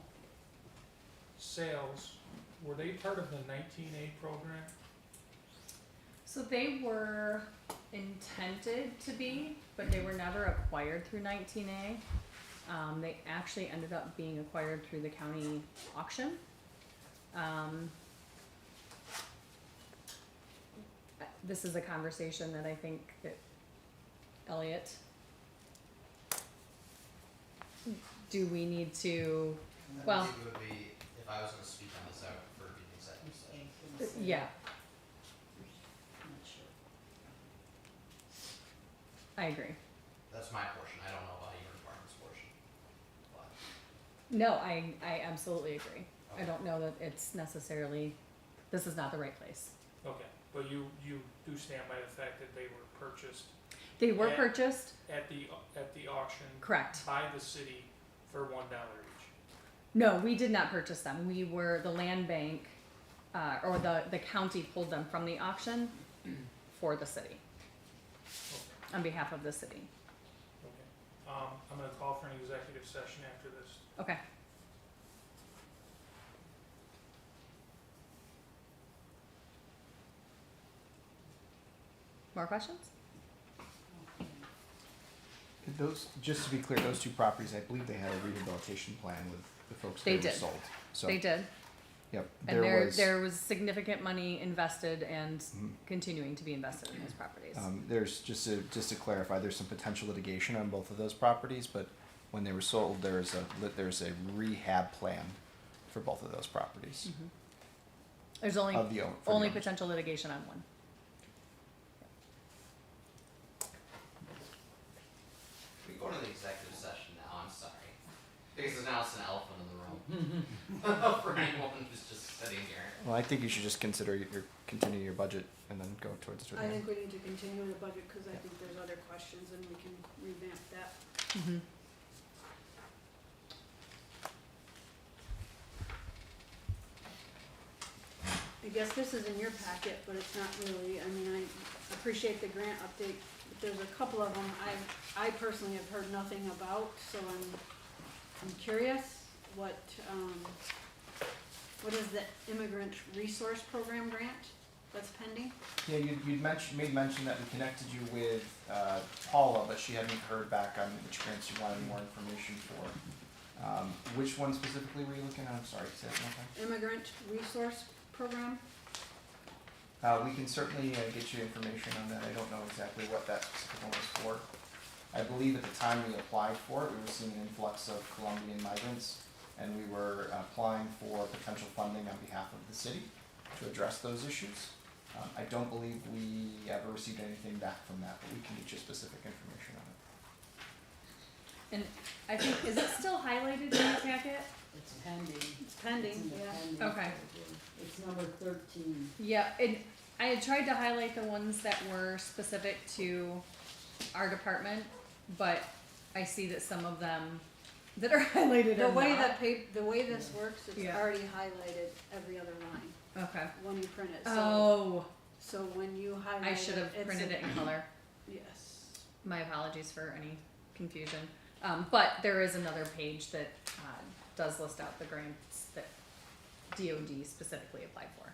[SPEAKER 1] sales, were they part of the 19A program?
[SPEAKER 10] So they were intended to be, but they were never acquired through 19A. They actually ended up being acquired through the county auction. This is a conversation that I think that Elliot, do we need to, well,
[SPEAKER 13] I think it would be, if I was gonna speak on this, I would prefer to be the executive session.
[SPEAKER 10] yeah,
[SPEAKER 2] Not sure.
[SPEAKER 10] I agree.
[SPEAKER 13] That's my portion, I don't know about your department's portion. But,
[SPEAKER 10] No, I absolutely agree. I
[SPEAKER 13] okay.
[SPEAKER 10] don't know that it's necessarily, this is not the right place.
[SPEAKER 1] Okay, but you do stand by the fact that they were purchased
[SPEAKER 10] They were
[SPEAKER 1] Yeah.
[SPEAKER 10] purchased,
[SPEAKER 1] at the auction
[SPEAKER 10] correct.
[SPEAKER 1] by the city for $1 each.
[SPEAKER 10] No, we did not purchase them. We were, the land bank, or the county pulled them from the auction for the city,
[SPEAKER 1] Okay,
[SPEAKER 10] on behalf of the city.
[SPEAKER 1] okay. I'm gonna call for an executive session after this.
[SPEAKER 10] Okay. More questions?
[SPEAKER 5] Those, just to be clear, those two properties, I believe they had a rehabilitation plan with the folks
[SPEAKER 10] They
[SPEAKER 5] that were
[SPEAKER 10] did.
[SPEAKER 5] sold. So,
[SPEAKER 10] They did.
[SPEAKER 5] yep,
[SPEAKER 10] And
[SPEAKER 5] there was,
[SPEAKER 10] there was significant money invested and
[SPEAKER 5] Mhm.
[SPEAKER 10] continuing to be invested in those properties.
[SPEAKER 5] there's, just to clarify, there's some potential litigation on both of those properties, but when they were sold, there's a rehab plan for both of those properties.
[SPEAKER 10] Mhm. There's only,
[SPEAKER 5] Of the own, for the
[SPEAKER 10] only
[SPEAKER 5] owners.
[SPEAKER 10] potential litigation on one.
[SPEAKER 13] We go to the executive session now, I'm sorry. Because now it's an elephant in the room. For anyone who's just sitting here.
[SPEAKER 5] Well, I think you should just consider continue your budget and then go towards the
[SPEAKER 3] I
[SPEAKER 5] end.
[SPEAKER 3] think we need to continue the budget, cause I think there's other questions and we can revamp that.
[SPEAKER 10] Mm-hmm.
[SPEAKER 3] I guess this is in your packet, but it's not really, I mean, I appreciate the grant update, but there's a couple of them I personally have heard nothing about, so I'm curious what is the Immigrant Resource Program grant that's pending?
[SPEAKER 5] Yeah, you'd made mention that we connected you with Paula, but she hadn't heard back on which grants you wanted more information for. Which one specifically were you looking at? I'm sorry, say that one more time.
[SPEAKER 3] Immigrant Resource Program?
[SPEAKER 5] We can certainly get you information on that. I don't know exactly what that specific one was for. I believe at the time we applied for it, we were seeing an influx of Colombian migrants, and we were applying for potential funding on behalf of the city to address those issues. I don't believe we ever received anything back from that, but we can get you specific information on it.
[SPEAKER 10] And I think, is it still highlighted in the packet?
[SPEAKER 2] It's pending.
[SPEAKER 3] It's
[SPEAKER 2] It's
[SPEAKER 3] pending,
[SPEAKER 2] in the
[SPEAKER 3] yeah.
[SPEAKER 2] pending
[SPEAKER 10] Okay.
[SPEAKER 2] folder. It's number 13.
[SPEAKER 10] Yeah, and I had tried to highlight the ones that were specific to our department, but I see that some of them that are highlighted
[SPEAKER 3] The
[SPEAKER 10] are
[SPEAKER 3] way
[SPEAKER 10] not.
[SPEAKER 3] the way this works, it's
[SPEAKER 10] Yeah.
[SPEAKER 3] already highlighted every other line
[SPEAKER 10] Okay.
[SPEAKER 3] when you print it,
[SPEAKER 10] Oh,
[SPEAKER 3] so when you highlight it,
[SPEAKER 10] I should have
[SPEAKER 3] it's
[SPEAKER 10] printed it in color.
[SPEAKER 3] Yes.
[SPEAKER 10] My apologies for any confusion. But there is another page that does list out the grants that DOD specifically applied for.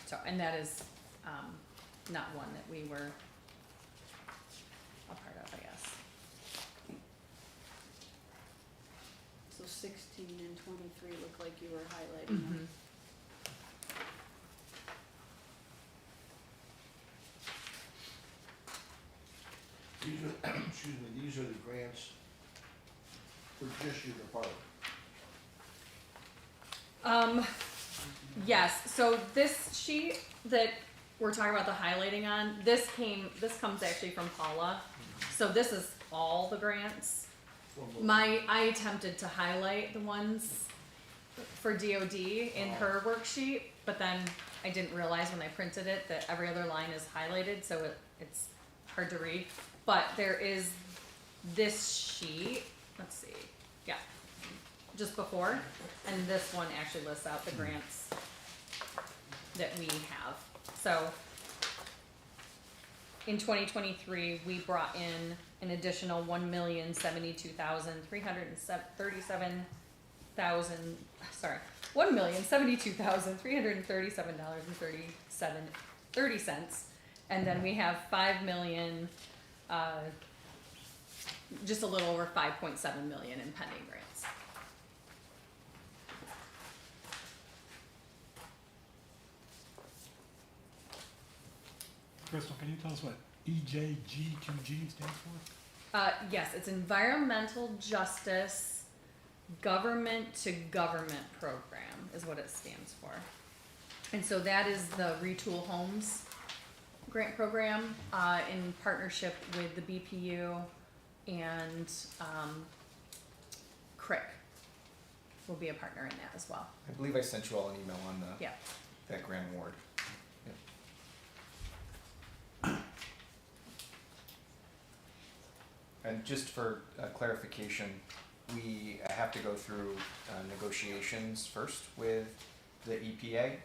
[SPEAKER 10] So, and that is not one that we were a part of, I guess.
[SPEAKER 3] So 16 and 23 look like you were highlighting them.
[SPEAKER 14] These are, excuse me, these are the grants for just your department.
[SPEAKER 10] Yes, so this sheet that we're talking about the highlighting on, this comes actually from Paula. So this is all the grants. I attempted to highlight the ones for DOD in her worksheet, but then I didn't realize when I printed it that every other line is highlighted, so it's hard to read. But there is this sheet, let's see, yeah, just before, and this one actually lists out the grants that we have. So in 2023, we brought in an additional $1,072,337.30, and then we have 5 million, just a little over 5.7 million in pending grants.
[SPEAKER 11] Crystal, can you tell us what EJGQG stands for?
[SPEAKER 10] Yes, it's Environmental Justice Government to Government Program is what it stands for. And so that is the Retool Homes grant program in partnership with the BPU and CRIC will be a partner in that as well.
[SPEAKER 5] I believe I sent you all an email on
[SPEAKER 10] Yeah.
[SPEAKER 5] that grant award. And just for clarification, we have to go through negotiations first with the EPA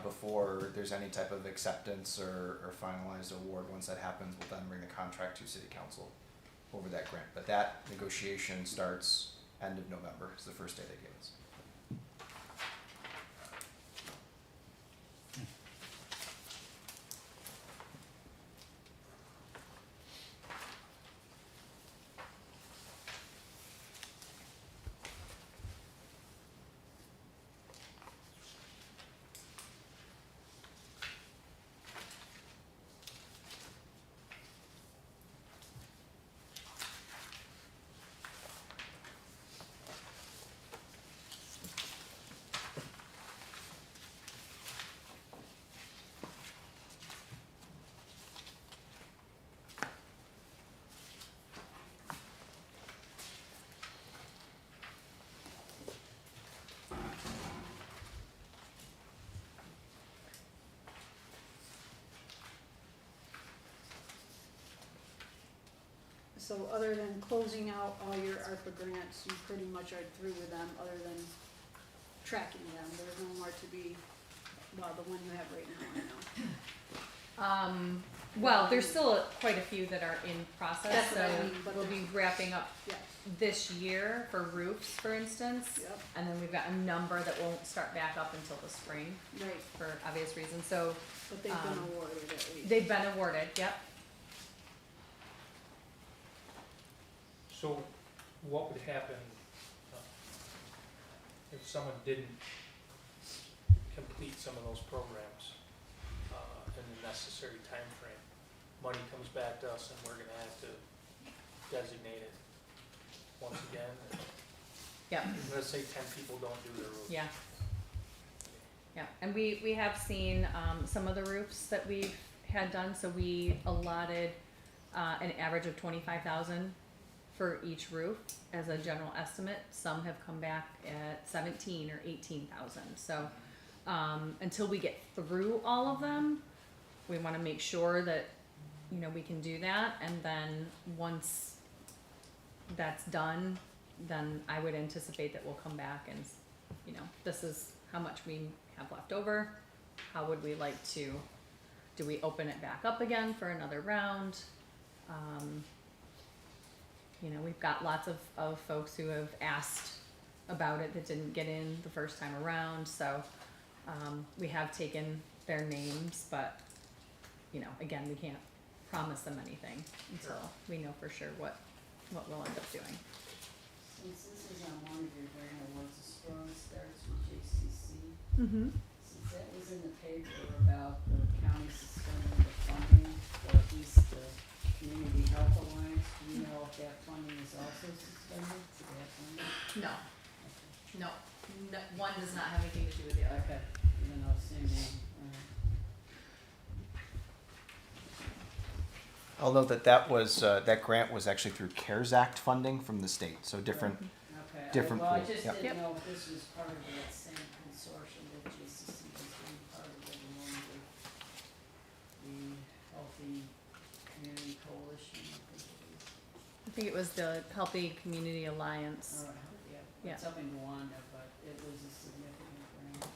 [SPEAKER 5] before there's any type of acceptance or finalized award. Once that happens, we'll then bring the contract to City Council over that grant. But that negotiation starts end of November, is the first day they give us.
[SPEAKER 3] So other than closing out all your ARPA grants, you pretty much are through with them, other than tracking them. There's no more to be, well, the one you have right now, I know.
[SPEAKER 10] Well, there's still quite a few that are in process,
[SPEAKER 3] That's
[SPEAKER 10] so
[SPEAKER 3] what I mean, but
[SPEAKER 10] we'll be wrapping up
[SPEAKER 3] Yeah,
[SPEAKER 10] this year for roofs, for instance.
[SPEAKER 3] yep,
[SPEAKER 10] And then we've got a number that won't start back up until the spring
[SPEAKER 3] right,
[SPEAKER 10] for obvious reasons. So
[SPEAKER 3] but they've been awarded at least.
[SPEAKER 10] they've been awarded, yep.
[SPEAKER 1] So what would happen if someone didn't complete some of those programs in the necessary time frame? Money comes back to us and we're gonna have to designate it once again.
[SPEAKER 10] Yep.
[SPEAKER 1] Let's say 10 people don't do their roofs.
[SPEAKER 10] Yeah. Yeah, and we have seen, some of the roofs that we've had done, so we allotted, an average of 25,000 for each roof as a general estimate. Some have come back at 17 or 18,000, so, until we get through all of them, we wanna make sure that, you know, we can do that, and then once that's done, then I would anticipate that we'll come back and, you know, this is how much we have left over. How would we like to, do we open it back up again for another round? You know, we've got lots of folks who have asked about it that didn't get in the first time around, so, we have taken their names, but, you know, again, we can't promise them anything until we know for sure what we'll end up doing.
[SPEAKER 2] Since this is on one of your grant awards, the strong starts with JCC,
[SPEAKER 10] Mm-hmm.
[SPEAKER 2] since that was in the paper about the county suspending the funding for at least the Community Health Alliance, do you know if that funding is also suspended? Do they have funding?
[SPEAKER 10] No, no, one does not have anything to do with the other.
[SPEAKER 2] Okay, even though same name, alright.
[SPEAKER 5] I'll note that that was, that grant was actually through CARES Act funding from the state, so different,
[SPEAKER 2] Okay,
[SPEAKER 5] different
[SPEAKER 2] well, I
[SPEAKER 5] pool,
[SPEAKER 2] just
[SPEAKER 5] yep.
[SPEAKER 2] didn't know if this was part of that same consortium that JCC was being part of, along with the Healthy Community Coalition, I think it is.
[SPEAKER 10] I think it was the Healthy Community Alliance.
[SPEAKER 2] Or, yeah, it's up in Rwanda, but it was a significant grant.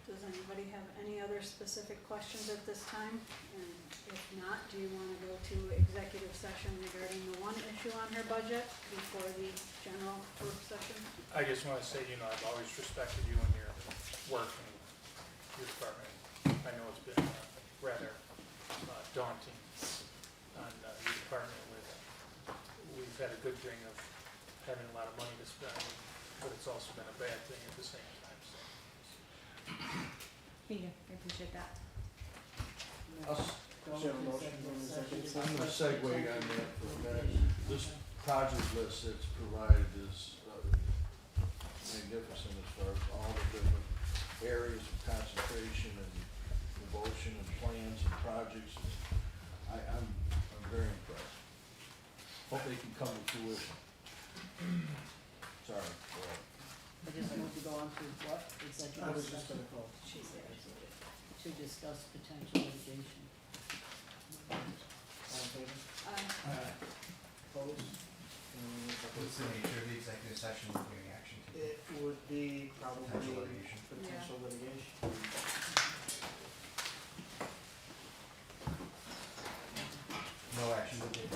[SPEAKER 3] Does anybody have any other specific questions at this time? And if not, do you wanna go to executive session regarding the one issue on her budget before the general work session?
[SPEAKER 1] I just wanna say, you know, I've always respected you and your work and your department. I know it's been rather daunting on your department with, we've had a good thing of having a lot of money to spend, but it's also been a bad thing at the same time, so.
[SPEAKER 10] Thank you, I appreciate that.
[SPEAKER 2] Go
[SPEAKER 8] Is there a
[SPEAKER 2] into
[SPEAKER 8] motion
[SPEAKER 2] executive
[SPEAKER 8] for
[SPEAKER 2] session
[SPEAKER 8] an
[SPEAKER 2] to
[SPEAKER 14] I'm gonna
[SPEAKER 2] discuss
[SPEAKER 14] segue on
[SPEAKER 2] potential
[SPEAKER 14] that for a minute.
[SPEAKER 2] litigation.
[SPEAKER 14] This project list that's provided is magnificent as far as all the different areas of concentration and devotion and plans and projects. I'm very impressed. Hope they can come to fruition. Sorry, go ahead.
[SPEAKER 2] I just moved to go on to what,
[SPEAKER 8] I
[SPEAKER 2] executive
[SPEAKER 8] was just
[SPEAKER 2] session,
[SPEAKER 8] gonna call.
[SPEAKER 2] to discuss potential litigation.
[SPEAKER 8] All in favor? Opposed?
[SPEAKER 13] What's the nature of the executive session we're doing action to?
[SPEAKER 8] It would be probably
[SPEAKER 13] Potential litigation.
[SPEAKER 8] potential litigation.
[SPEAKER 13] No action to take.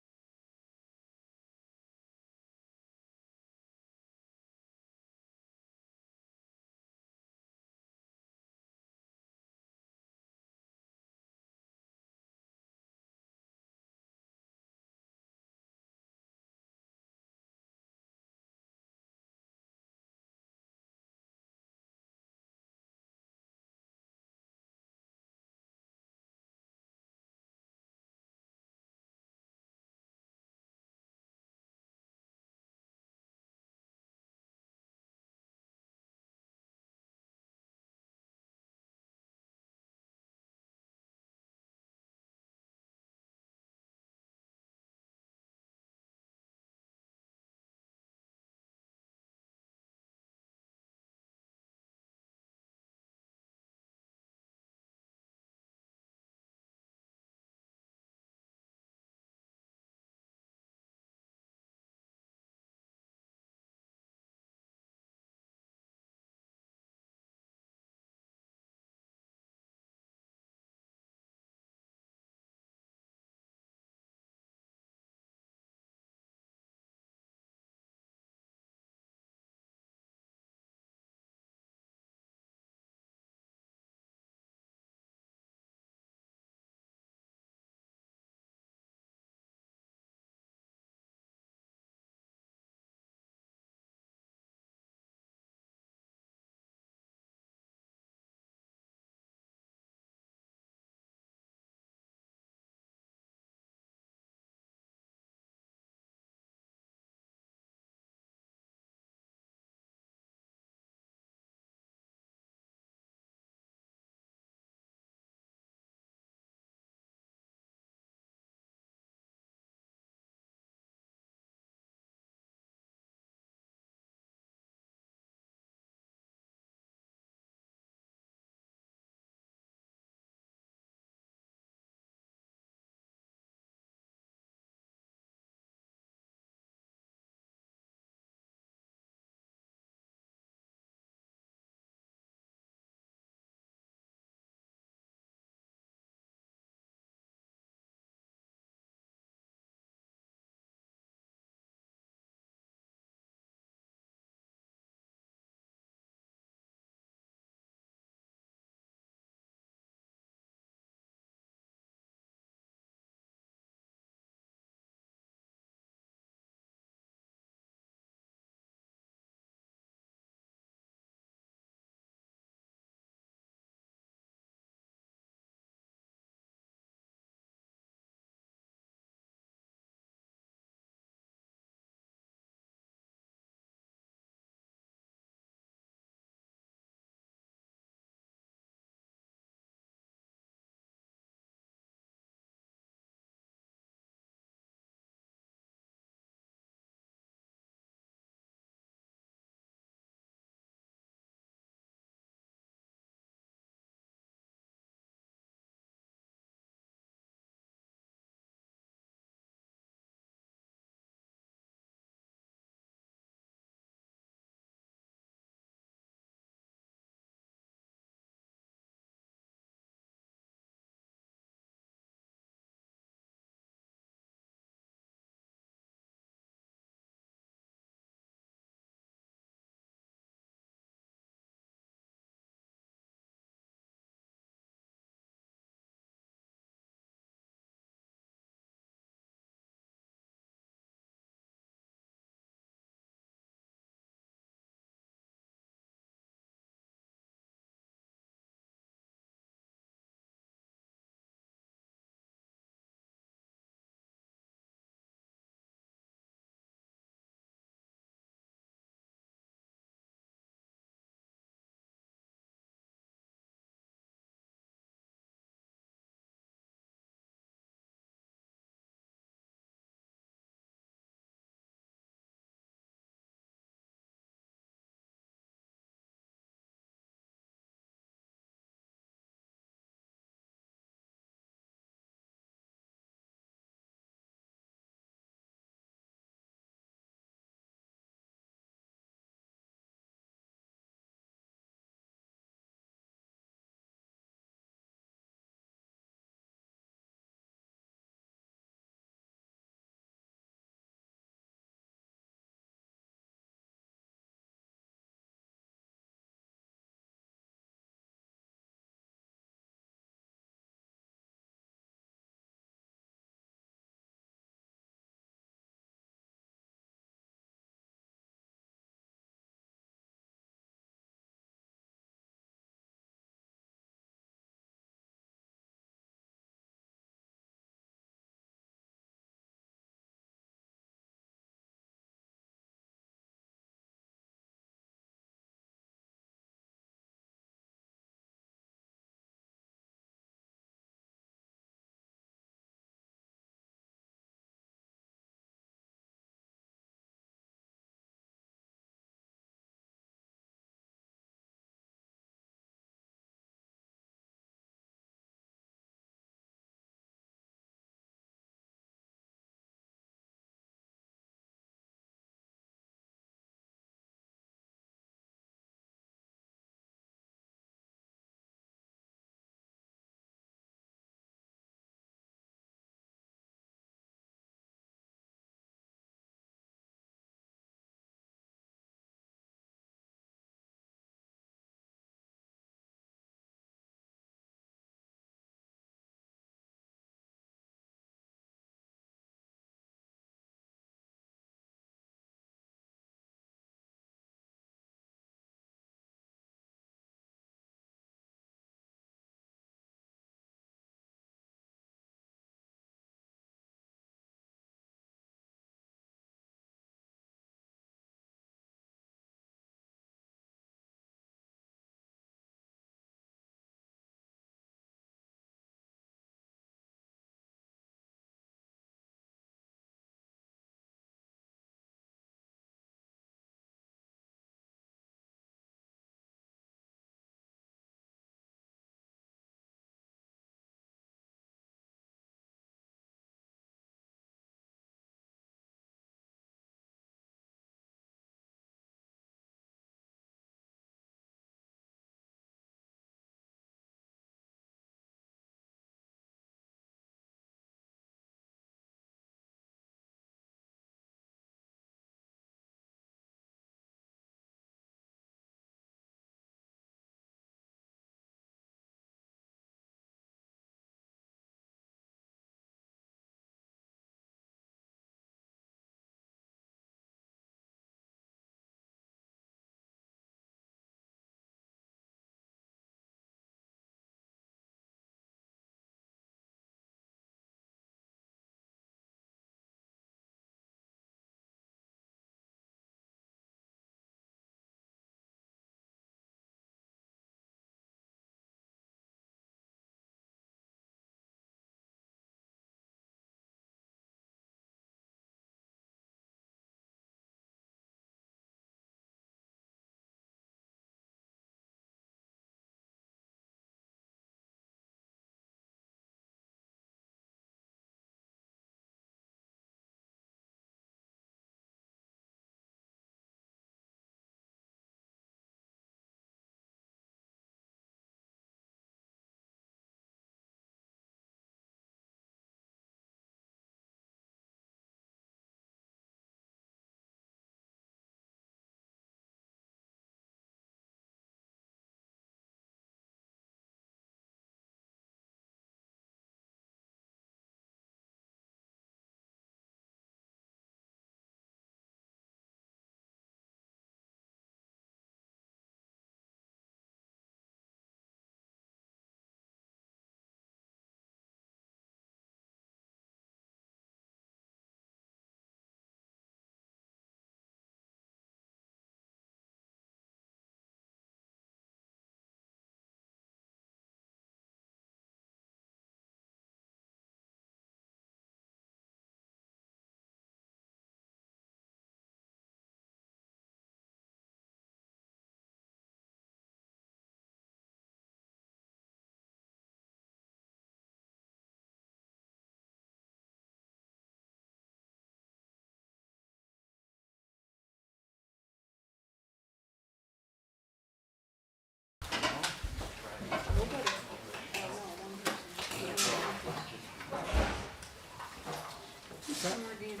[SPEAKER 3] Some more dancing,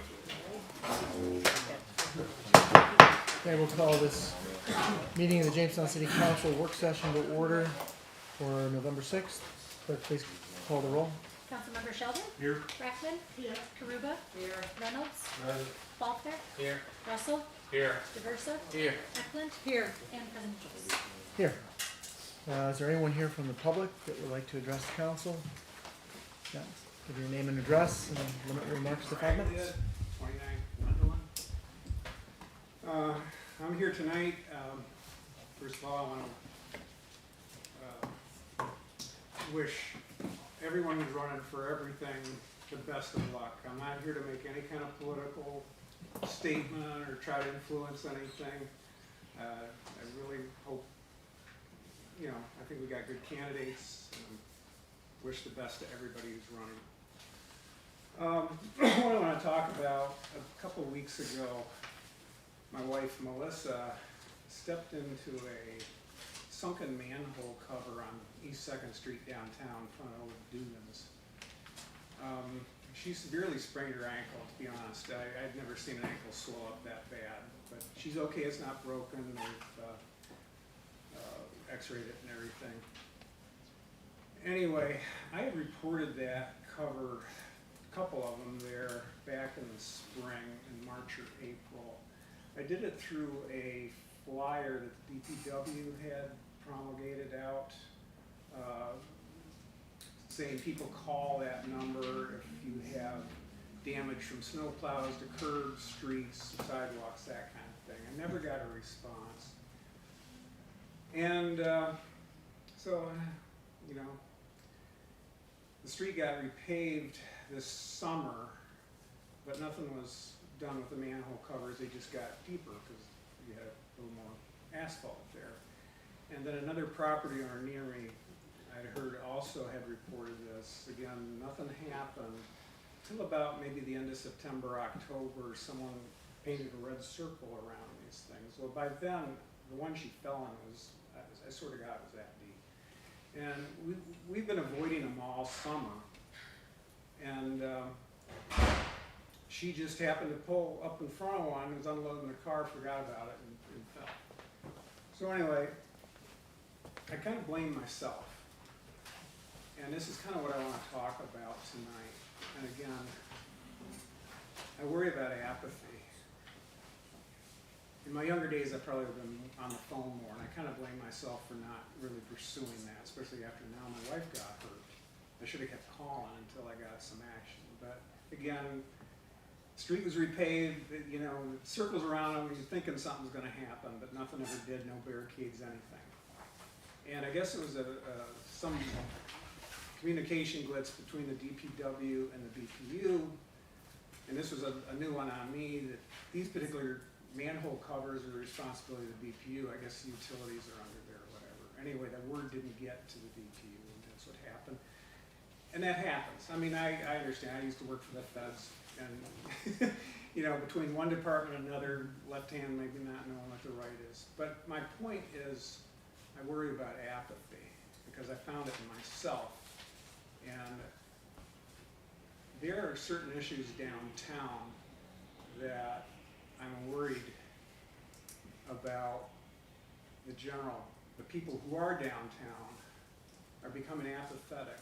[SPEAKER 8] Okay, we'll call this meeting of the Jamestown City Council work session to order for November 6th. Clerk, please call the roll.
[SPEAKER 15] Councilmember Sheldon?
[SPEAKER 1] Here.
[SPEAKER 15] Brackman? Here. Karuba?
[SPEAKER 9] Here.
[SPEAKER 15] Reynolds? Faulkner?
[SPEAKER 1] Here.
[SPEAKER 15] Russell?
[SPEAKER 1] Here.
[SPEAKER 15] Diversa?
[SPEAKER 12] Here.
[SPEAKER 15] Eklund?
[SPEAKER 3] Here.
[SPEAKER 15] And President Jones.
[SPEAKER 8] Here. Is there anyone here from the public that would like to address the council? Yeah. Give your name and address and limit your remarks to 5 minutes.
[SPEAKER 16] 29 Gwendolyn. I'm here tonight, first of all, I want to wish everyone who's running for everything the best of luck. I'm not here to make any kind of political statement or try to influence anything. I really hope, I think we got good candidates, and wish the best to everybody who's running. What I want to talk about, a couple of weeks ago, my wife Melissa stepped into a sunken manhole cover on East 2nd Street downtown in front of Old Dugan's. She severely sprained her ankle, to be honest. I'd never seen an ankle swell up that bad, but she's okay, it's not broken. They've x-rayed it and everything. Anyway, I had reported that cover, a couple of them there, back in the spring, in March or April. I did it through a flyer that the DPW had promulgated out, saying people call that number if you have damage from snow plows to curbs, streets, sidewalks, that kind of thing. I never got a response. And so, the street got repaved this summer, but nothing was done with the manhole covers. They just got deeper because you had a little more asphalt there. And then another property owner near me, I'd heard, also had reported this. Again, nothing happened until about maybe the end of September, October. Someone painted a red circle around these things. Well, by then, the one she fell in was, I swear to God, it was that deep. And we've been avoiding them all summer. And she just happened to pull up in front of one, was unloading the car, forgot about it, and fell. So anyway, I kind of blame myself. And this is kind of what I want to talk about tonight. And again, I worry about apathy. In my younger days, I probably would have been on the phone more, and I kind of blame myself for not really pursuing that, especially after now my wife got hurt. I should have kept calling until I got some action. But again, the street was repaved, circles around them, you're thinking something's going to happen, but nothing ever did, no barricades, anything. And I guess it was some communication glitch between the DPW and the BPU, and this was a new one on me, that these particular manhole covers are the responsibility of the BPU. I guess the utilities are under there or whatever. Anyway, the word didn't get to the BPU, and that's what happened. And that happens. I mean, I understand. I used to work for the feds, and between one department and another, left hand maybe not knowing what the right is. But my point is, I worry about apathy, because I found it in myself. And there are certain issues downtown that I'm worried about. The people who are downtown are becoming apathetic.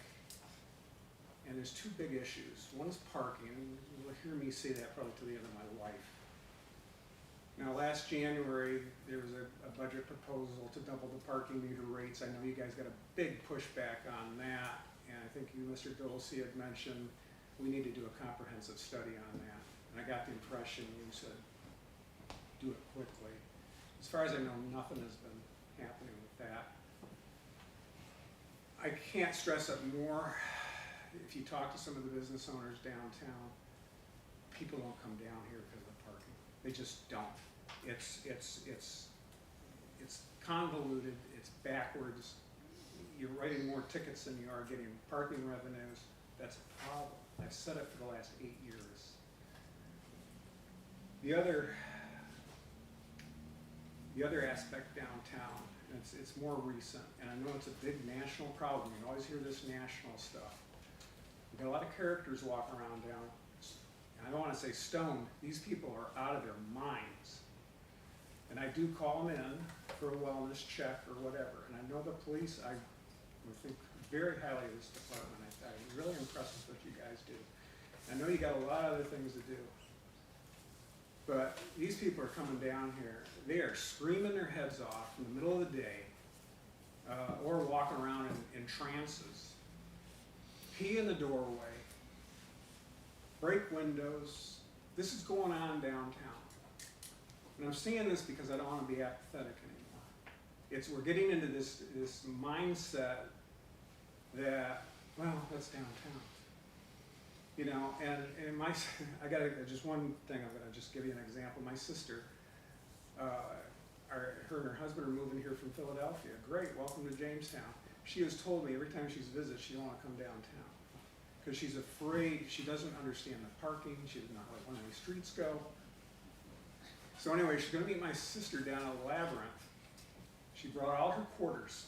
[SPEAKER 16] And there's two big issues. One is parking, and you'll hear me say that probably to the end of my life. Now, last January, there was a budget proposal to double the parking meter rates. I know you guys got a big pushback on that, and I think you, Mr. Dulce, had mentioned we need to do a comprehensive study on that. And I got the impression you said, do it quickly. As far as I know, nothing has been happening with that. I can't stress it more. If you talk to some of the business owners downtown, people don't come down here because of the parking. They just don't. It's convoluted, it's backwards. You're writing more tickets than you are getting parking revenues. That's a problem. I've said it for the last 8 years. The other aspect downtown, and it's more recent, and I know it's a big national problem. You always hear this national stuff. We've got a lot of characters walking around I don't wanna say stoned, these people are out of their minds. And I do call them in for a wellness check or whatever, and I know the police, I would think very highly of this department, I'm really impressed with what you guys do. I know you got a lot of other things to do. But these people are coming down here, they are screaming their heads off in the middle of the day, or walking around in trances, pee in the doorway, break windows. This is going on downtown. And I'm seeing this because I don't want to be apathetic anymore. We're getting into this mindset that, well, that's downtown. You know, and I got just one thing, I'm gonna just give you an example. My sister, her and her husband are moving here from Philadelphia. Great, welcome to Jamestown. She has told me every time she's visited, she don't wanna come downtown. Cause she's afraid, she doesn't understand the parking, she doesn't know how the streets go. So anyway, she's gonna meet my sister down at Labyrinth. She brought all her quarters.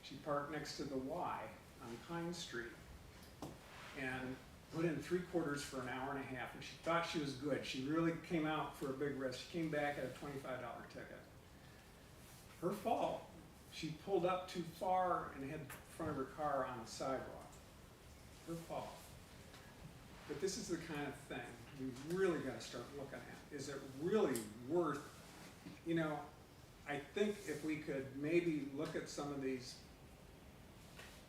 [SPEAKER 16] She parked next to the Y on Pine Street and put in 3 quarters for an hour and a half, and she thought she was good. She really came out for a big risk. She came back at a $25 ticket. Her fault. She pulled up too far and had the front of her car on the sidewalk. Her fault. But this is the kind of thing we really got to start looking at. Is it really worth, you know, I think if we could maybe look at some of these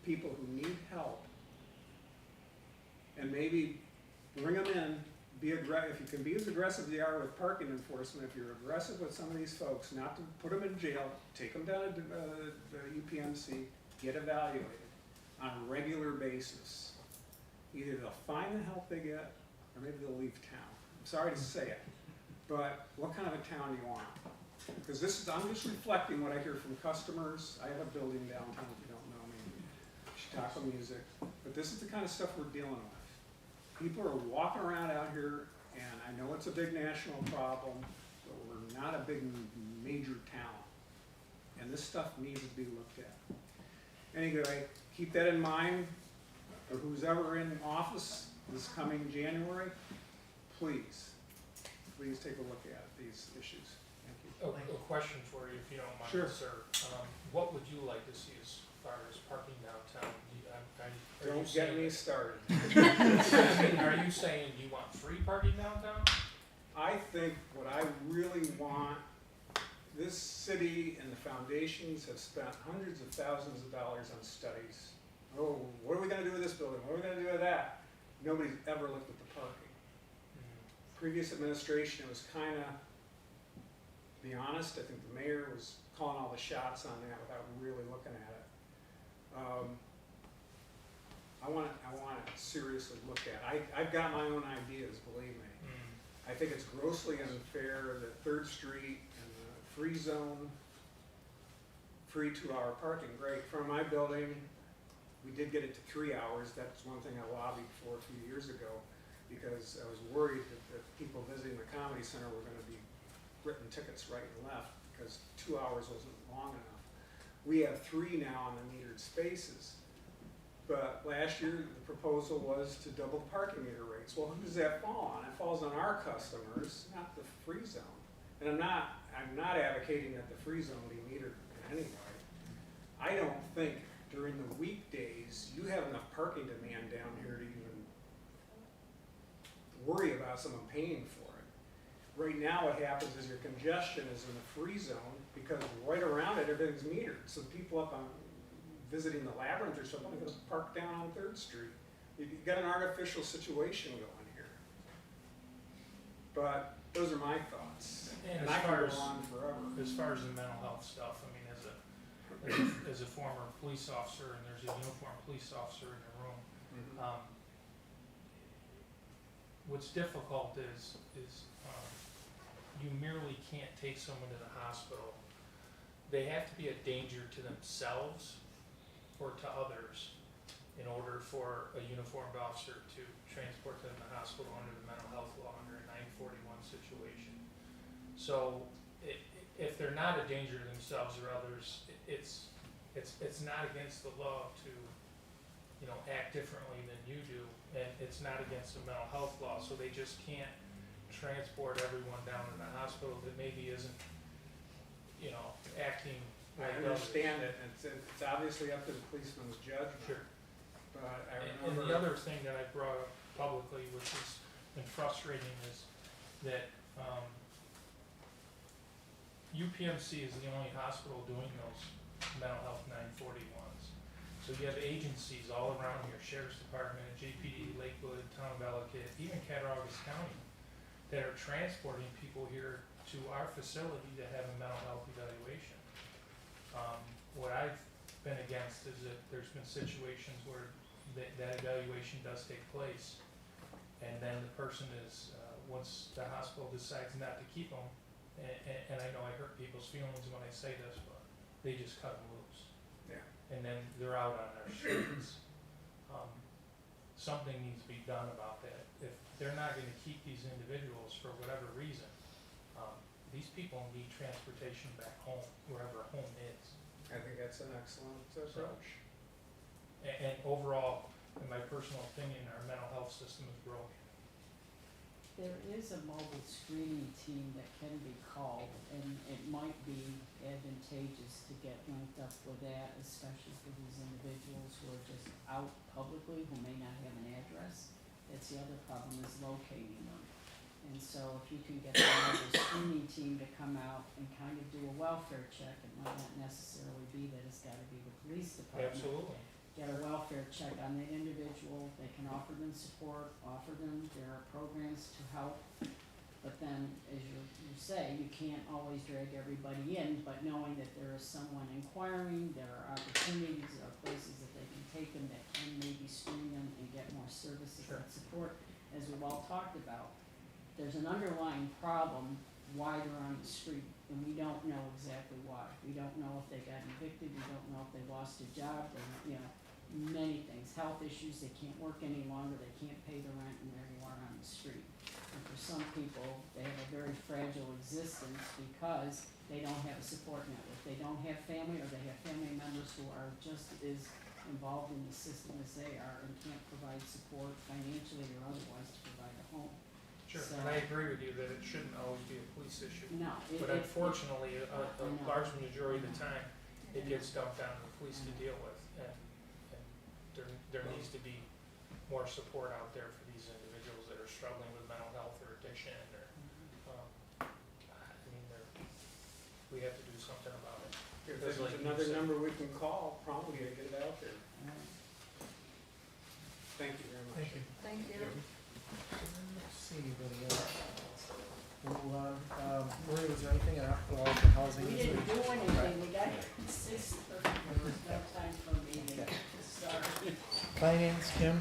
[SPEAKER 16] people who need help and maybe bring them in, if you can be as aggressive as you are with parking enforcement, if you're aggressive with some of these folks, not to put them in jail, take them down to the UPMC, get evaluated on a regular basis. Either they'll find the help they get, or maybe they'll leave town. I'm sorry to say it, but what kind of a town do you want? Because I'm just reflecting what I hear from customers. I have a building downtown, if you don't know me, Chicago music, but this is the kind of stuff we're dealing with. People are walking around out here, and I know it's a big national problem, but we're not a big major town. And this stuff needs to be looked at. Anyway, keep that in mind, or who's ever in office this coming January, please take a look at these issues. Thank you.
[SPEAKER 1] A question for you, if you don't mind,
[SPEAKER 16] Sure.
[SPEAKER 1] sir. What would you like to see as far as parking downtown? Are you
[SPEAKER 16] Don't get
[SPEAKER 1] saying-
[SPEAKER 16] me started.
[SPEAKER 1] Are you saying you want free parking downtown?
[SPEAKER 16] I think what I really want, this city and the foundations have spent hundreds of thousands of dollars on studies. Oh, what are we gonna do with this building? What are we gonna do with that? Nobody's ever looked at the parking. Previous administration, it was kinda, to be honest, I think the mayor was calling all the shots on that without really looking at it. I want to seriously look at it. I've got my own ideas, believe me. I think it's grossly unfair that 3rd Street and the free zone, free 2-hour parking, great. From my building, we did get it to 3 hours. That's one thing I lobbied for a few years ago because I was worried that people visiting the Comedy Center were going to be written tickets right and left because 2 hours wasn't long enough. We have 3 now on the metered spaces. But last year, the proposal was to double the parking meter rates. Well, who does that fall on? It falls on our customers, not the free zone. And I'm not advocating that the free zone be metered in any way. I don't think during the weekdays, you have enough parking demand down here to even worry about someone paying for it. Right now, what happens is your congestion is in the free zone because right around it, everything's metered. So people up on visiting the Labyrinth or something, are going to park down on 3rd Street. You've got an artificial situation going here. But those are my thoughts.
[SPEAKER 1] And
[SPEAKER 16] I could go on forever.
[SPEAKER 1] As far as the mental health stuff, I mean, as a former police officer, and there's a uniformed police officer in the room, what's difficult is you merely can't take someone to the hospital. They have to be a danger to themselves or to others in order for a uniformed officer to transport them to the hospital under the mental health law under a 941 situation. So if they're not a danger to themselves or others, it's not against the law to act differently than you do, and it's not against the mental health law, so they just can't transport everyone down to the hospital that maybe isn't, acting
[SPEAKER 16] I
[SPEAKER 1] like others.
[SPEAKER 16] understand it, and it's obviously up to the policeman's judgment.
[SPEAKER 1] Sure.
[SPEAKER 16] But I
[SPEAKER 1] And
[SPEAKER 16] remember.
[SPEAKER 1] the other thing that I brought up publicly, which has been frustrating, is that, UPMC is the only hospital doing those mental health 941s. So you have agencies all around here, Sheriff's Department, JPD, Lakewood, Town of Ellicott, even Cattaraugus County, that are transporting people here to our facility to have a mental health evaluation. What I've been against is that there's been situations where that evaluation does take place, and then the person is, once the hospital decides not to keep them, and I know I hurt people's feelings when I say this, but they just cut them loose.
[SPEAKER 16] Yeah.
[SPEAKER 1] And then they're out on our streets. Something needs to be done about that. If they're not gonna keep these individuals for whatever reason, these people need transportation back home, wherever home is.
[SPEAKER 16] I think that's an excellent approach.
[SPEAKER 1] And overall, in my personal opinion, our mental health system is broken.
[SPEAKER 2] There is a mobile screening team that can be called, and it might be advantageous to get linked up with that, especially for these individuals who are just out publicly, who may not have an address. That's the other problem, is locating them. And so if you can get the mobile screening team to come out and kind of do a welfare check, it might not necessarily be that it's gotta be the police department.
[SPEAKER 1] Absolutely.
[SPEAKER 2] Get a welfare check on the individual, they can offer them support, there are programs to help. But then, as you say, you can't always drag everybody in, but knowing that there is someone inquiring, there are opportunities, there are places that they can take them that can maybe screen them and get more services and support, as we've all talked about. There's an underlying problem why they're on the street, and we don't know exactly why. We don't know if they got evicted, we don't know if they lost a job, many things, health issues, they can't work any longer, they can't pay the rent, and there you are on the street. And for some people, they have a very fragile existence because they don't have a support network. They don't have family, or they have family members who are just as involved in the system as they are and can't provide support financially or otherwise to provide a home.
[SPEAKER 1] Sure,
[SPEAKER 2] So-
[SPEAKER 1] and I agree with you that it shouldn't always be a police issue.
[SPEAKER 2] No,
[SPEAKER 1] But unfortunately, a
[SPEAKER 2] I know.
[SPEAKER 1] large majority of the time, it gets dumped on the police to deal with. And there needs to be more support out there for these individuals that are struggling with mental health or addiction or, we have to do something about it.
[SPEAKER 16] If
[SPEAKER 1] Because
[SPEAKER 16] there's
[SPEAKER 1] like you
[SPEAKER 16] another
[SPEAKER 1] said-
[SPEAKER 16] number we can call, promptly to get it out there.
[SPEAKER 2] Alright.
[SPEAKER 16] Thank you very much.
[SPEAKER 1] Thank you.
[SPEAKER 3] Thank you.
[SPEAKER 8] Let's see anybody else. We'll move on. Marie, was there anything on the housing?
[SPEAKER 2] We didn't do anything, we got 6:30, there was no time for a meeting, sorry.
[SPEAKER 8] Finance, Kim?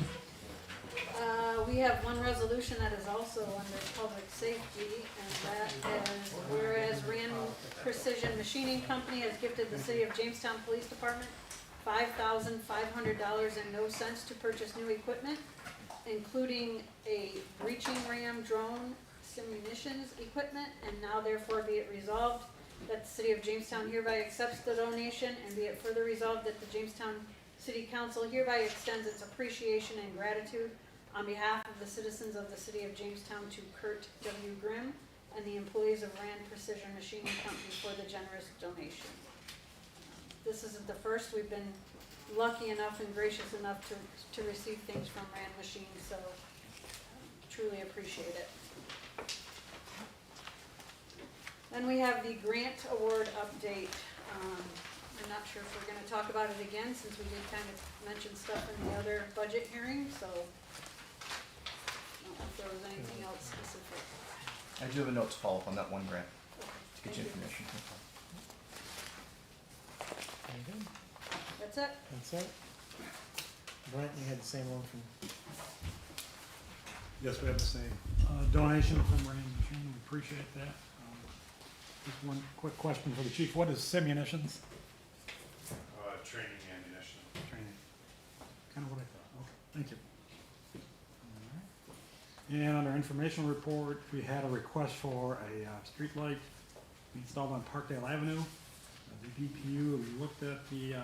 [SPEAKER 3] We have one resolution that is also under public safety, and that is whereas Rand Precision Machining Company has gifted the city of Jamestown Police Department $5,500 and no cents to purchase new equipment, including a breaching ram drone, munitions equipment, and now therefore be it resolved that the city of Jamestown hereby accepts the donation, and be it further resolved that the Jamestown City Council hereby extends its appreciation and gratitude on behalf of the citizens of the city of Jamestown to Kurt W. Grimm and the employees of Rand Precision Machining Company for the generous donation. This isn't the first, we've been lucky enough and gracious enough to receive things from Rand Machine, so truly appreciate it. Then we have the grant award update. I'm not sure if we're gonna talk about it again, since we did kind of mention stuff in the other budget hearing, so I don't know if there was anything else specific.
[SPEAKER 5] I do have a note to follow up on that one grant, to get you
[SPEAKER 3] Thank you.
[SPEAKER 5] information.
[SPEAKER 3] That's it?
[SPEAKER 8] That's it? Brent, you had the same one from,
[SPEAKER 11] Yes, we have the same donation from Rand Machine, we appreciate that. Just one quick question for the chief, what is simunitions?
[SPEAKER 7] Training ammunition.
[SPEAKER 11] Training. Kind of what I thought, okay, thank you. All right. And on our information report, we had a request for a street light installed on Parkdale Avenue. These BPU looked at the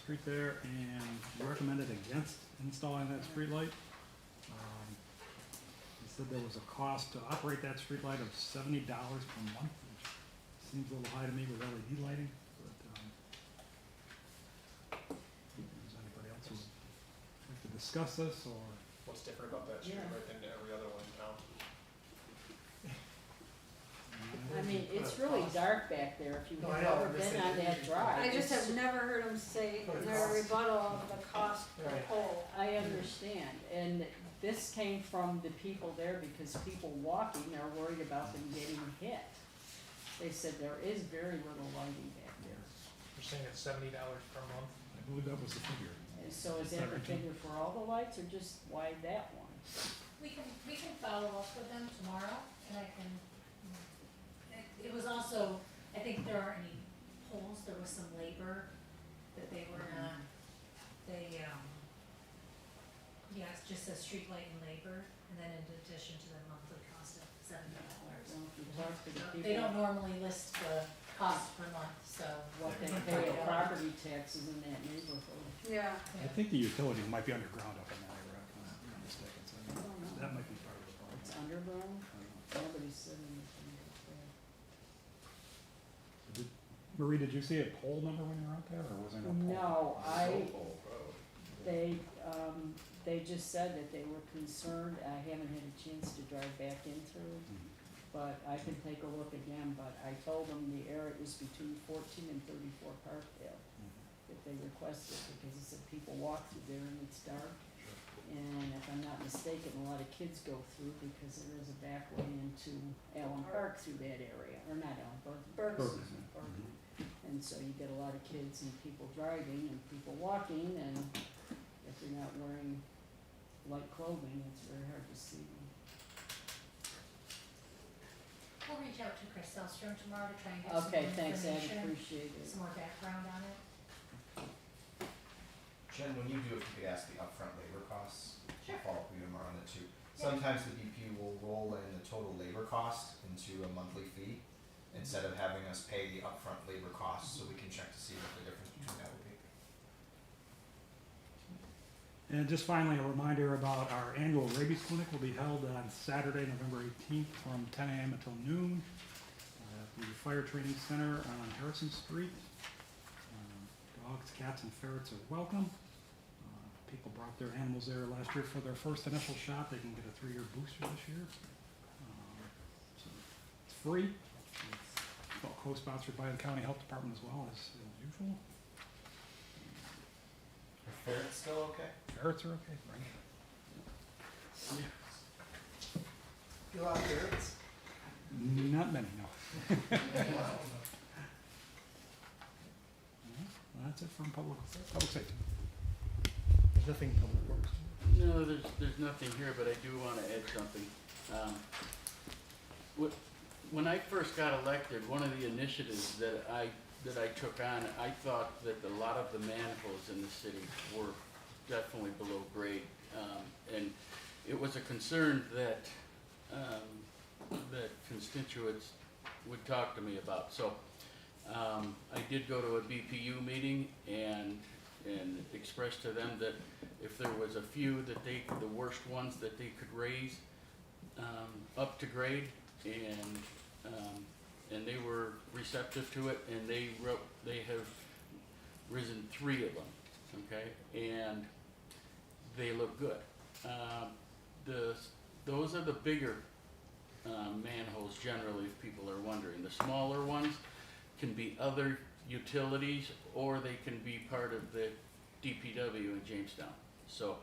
[SPEAKER 11] street there and recommended against installing that street light. He said there was a cost to operate that street light of $70 per month, which seems a little high to me with LED lighting. But is anybody else who would like to discuss this, or?
[SPEAKER 1] What's different about that street right than every other one in town?
[SPEAKER 2] I mean, it's really dark back there if you've
[SPEAKER 1] No, I
[SPEAKER 2] never
[SPEAKER 1] know,
[SPEAKER 2] been on that drive.
[SPEAKER 3] I just
[SPEAKER 2] It's-
[SPEAKER 3] have never heard them say their rebuttal of the cost per
[SPEAKER 1] Right.
[SPEAKER 3] pole.
[SPEAKER 2] I understand, and this came from the people there because people walking are worried about them getting hit. They said there is very little lighting back there.
[SPEAKER 1] You're saying it's $70 per month?
[SPEAKER 11] I believe that was the figure.
[SPEAKER 2] And so is that the figure for all the lights or just why that one?
[SPEAKER 15] We can follow up with them tomorrow, and I can, it was also, I think there aren't any poles, there was some labor that they were not, yeah, it's just a street light and labor, and then in addition to the monthly cost of $70.
[SPEAKER 2] Well, if you talk to the
[SPEAKER 15] They
[SPEAKER 2] people,
[SPEAKER 15] don't normally list the cost per month, so.
[SPEAKER 2] what they
[SPEAKER 15] we can
[SPEAKER 2] pay
[SPEAKER 15] find
[SPEAKER 2] in
[SPEAKER 15] out.
[SPEAKER 2] property taxes in that neighborhood.
[SPEAKER 3] Yeah.
[SPEAKER 11] I think the utilities might be underground up in that area, if I'm not mistaken, so
[SPEAKER 2] I don't know.
[SPEAKER 11] that might be part of the problem.
[SPEAKER 2] It's underground,
[SPEAKER 11] I don't know.
[SPEAKER 2] nobody said anything about that.
[SPEAKER 11] Marie, did you see a poll number when you were out there, or was there no poll?
[SPEAKER 2] No, they just said that they were concerned, I haven't had a chance to drive back into it, but I can take a look again, but I told them the area is between 14 and 34 Parkdale that they requested, because it said people walk through there and it's dark. And if I'm not mistaken, a lot of kids go through because there is a back way into Allen Park through that area, or not Allen Park.
[SPEAKER 3] Burgess.
[SPEAKER 2] Burgess. And so you get a lot of kids and people driving and people walking, and if you're not wearing light clothing, it's very hard to see them.
[SPEAKER 15] We'll reach out to Chris Selstrom tomorrow to try and get some more
[SPEAKER 2] Okay, thanks, Ed,
[SPEAKER 15] information,
[SPEAKER 2] appreciate it.
[SPEAKER 15] some more background on it.
[SPEAKER 5] Jen, when you do, if you could ask the upfront labor costs,
[SPEAKER 15] Sure.
[SPEAKER 5] I'll follow up with you tomorrow on that too.
[SPEAKER 15] Yeah.
[SPEAKER 5] Sometimes the DP will roll in the total labor cost into a monthly fee instead of having us pay the upfront labor costs, so we can check to see what the difference between that would be.
[SPEAKER 11] And just finally, a reminder about our annual rabies clinic will be held on Saturday, November 18th from 10 a.m. until noon at the Fire Training Center on Harrison Street. Dogs, cats, and ferrets are welcome. People brought their animals there last year for their first initial shot. They can get a 3-year booster this year. So it's free. It's co-sponsored by the County Health Department as well, as usual.
[SPEAKER 5] Are ferrets still okay?
[SPEAKER 11] Ferrets are okay, bring it.
[SPEAKER 14] You like ferrets?
[SPEAKER 11] Not many, no. Well, that's it from public safety. There's nothing public works.
[SPEAKER 12] No, there's nothing here, but I do wanna add something. When I first got elected, one of the initiatives that I took on, I thought that a lot of the manholes in the city were definitely below grade. And it was a concern that, that constituents would talk to me about. So, I did go to a BPU meeting and expressed to them that if there was a few that the worst ones that they could raise, up to grade, and they were receptive to it, and they have risen 3 of them, okay, and they look good. Those are the bigger manholes generally, if people are wondering. The smaller ones can be other utilities, or they can be part of the DPW in Jamestown. So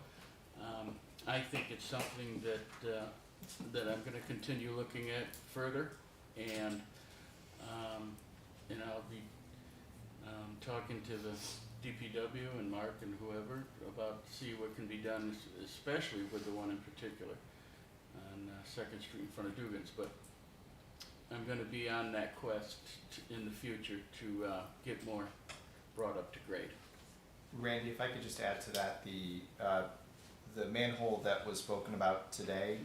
[SPEAKER 12] I think it's something that I'm gonna continue looking at further, and I'll be talking to the DPW and Mark and whoever about see what can be done, especially with the one in particular on 2nd Street in front of Dugan's. But I'm gonna be on that quest in the future to get more brought up to grade.
[SPEAKER 5] Randy, if I could just add to that, the manhole that was spoken about today,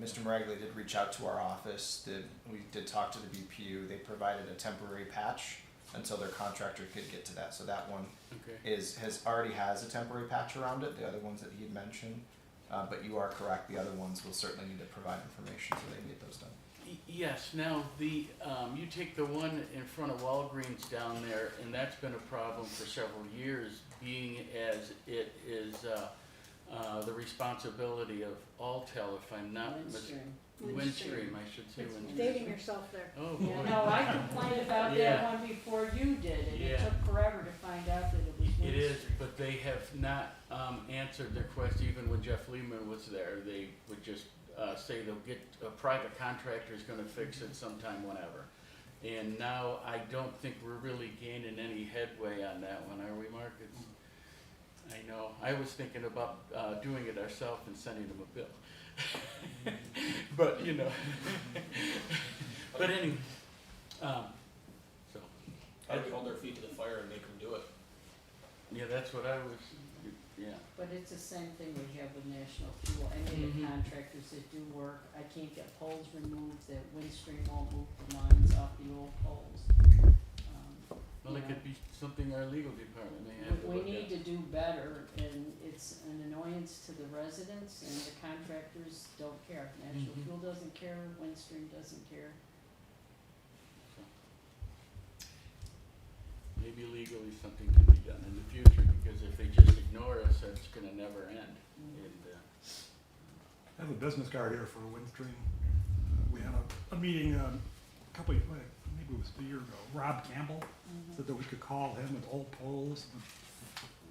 [SPEAKER 5] Mr. Maraglia did reach out to our office. We did talk to the BPU. They provided a temporary patch until their contractor could get to that. So that one
[SPEAKER 12] Okay.
[SPEAKER 5] already has a temporary patch around it. The other ones that he had mentioned, but you are correct. The other ones will certainly need to provide information so they can get those done.
[SPEAKER 12] Yes, now the, you take the one in front of Walgreens down there, and that's been a problem for several years, being as it is, the responsibility of Alltel, if I'm not
[SPEAKER 2] Windstream.
[SPEAKER 12] Windstream, I should say Windstream.
[SPEAKER 3] Dating yourself there.
[SPEAKER 12] Oh,
[SPEAKER 2] Yeah,
[SPEAKER 12] boy.
[SPEAKER 2] no, I complained about
[SPEAKER 12] Yeah.
[SPEAKER 2] that one before you did, and it
[SPEAKER 12] Yeah.
[SPEAKER 2] took forever to find out that it was Windstream.
[SPEAKER 12] It is, but they have not, answered their request, even when Jeff Lehman was there, they would just, say they'll get, a private contractor's gonna fix it sometime whenever. And now I don't think we're really gaining any headway on that one, are we, Mark? It's, I know, I was thinking about, doing it ourselves and sending them a bill. But, you know, but anyway, so.
[SPEAKER 8] How do we hold their feet to the fire and make them do it?
[SPEAKER 12] Yeah, that's what I was, yeah.
[SPEAKER 2] But it's the same thing we have with National Fuel, any of the
[SPEAKER 12] Mhm.
[SPEAKER 2] contractors that do work, I can't get poles removed, that Windstream won't move the lines off the old poles.
[SPEAKER 12] Well, it could be something our legal department may have to
[SPEAKER 2] We
[SPEAKER 12] look
[SPEAKER 2] need
[SPEAKER 12] at.
[SPEAKER 2] to do better, and it's an annoyance to the residents, and the contractors don't care. National
[SPEAKER 12] Mhm.
[SPEAKER 2] Fuel doesn't care, Windstream doesn't care.
[SPEAKER 12] Maybe legally something can be done in the future, because if they just ignore us, it's gonna never end. And,
[SPEAKER 11] I have a business card here for Windstream. We had a meeting, a couple, maybe it was a year ago. Rob Campbell said that we could call him with old poles,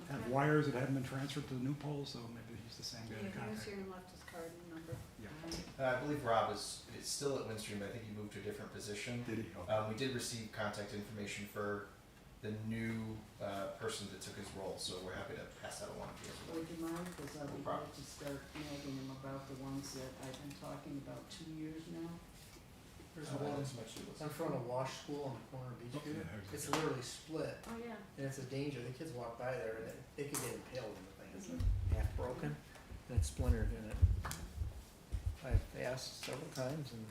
[SPEAKER 11] that had wires that hadn't been transferred to the new poles, so maybe he's the same guy to
[SPEAKER 3] Yeah, he was
[SPEAKER 11] contact.
[SPEAKER 3] here and left his card and number.
[SPEAKER 5] I believe Rob is still at Windstream, but I think he moved to a different position.
[SPEAKER 11] Did he?
[SPEAKER 5] We did receive contact information for the new person that took his role, so we're happy to pass that along to you.
[SPEAKER 2] Would you mind, because I'll be
[SPEAKER 5] No problem.
[SPEAKER 2] glad to start nagging him about the ones that I've been talking about 2 years now.
[SPEAKER 17] There's
[SPEAKER 5] I
[SPEAKER 17] one
[SPEAKER 5] didn't so much do with
[SPEAKER 17] in front of Wash School on the corner of Beachview.
[SPEAKER 11] Yeah,
[SPEAKER 17] It's literally split,
[SPEAKER 2] Oh, yeah.
[SPEAKER 17] and it's a danger. The kids walk by there and they could get impaled in the thing. It's half broken, and it's splintered in it. I've asked several times and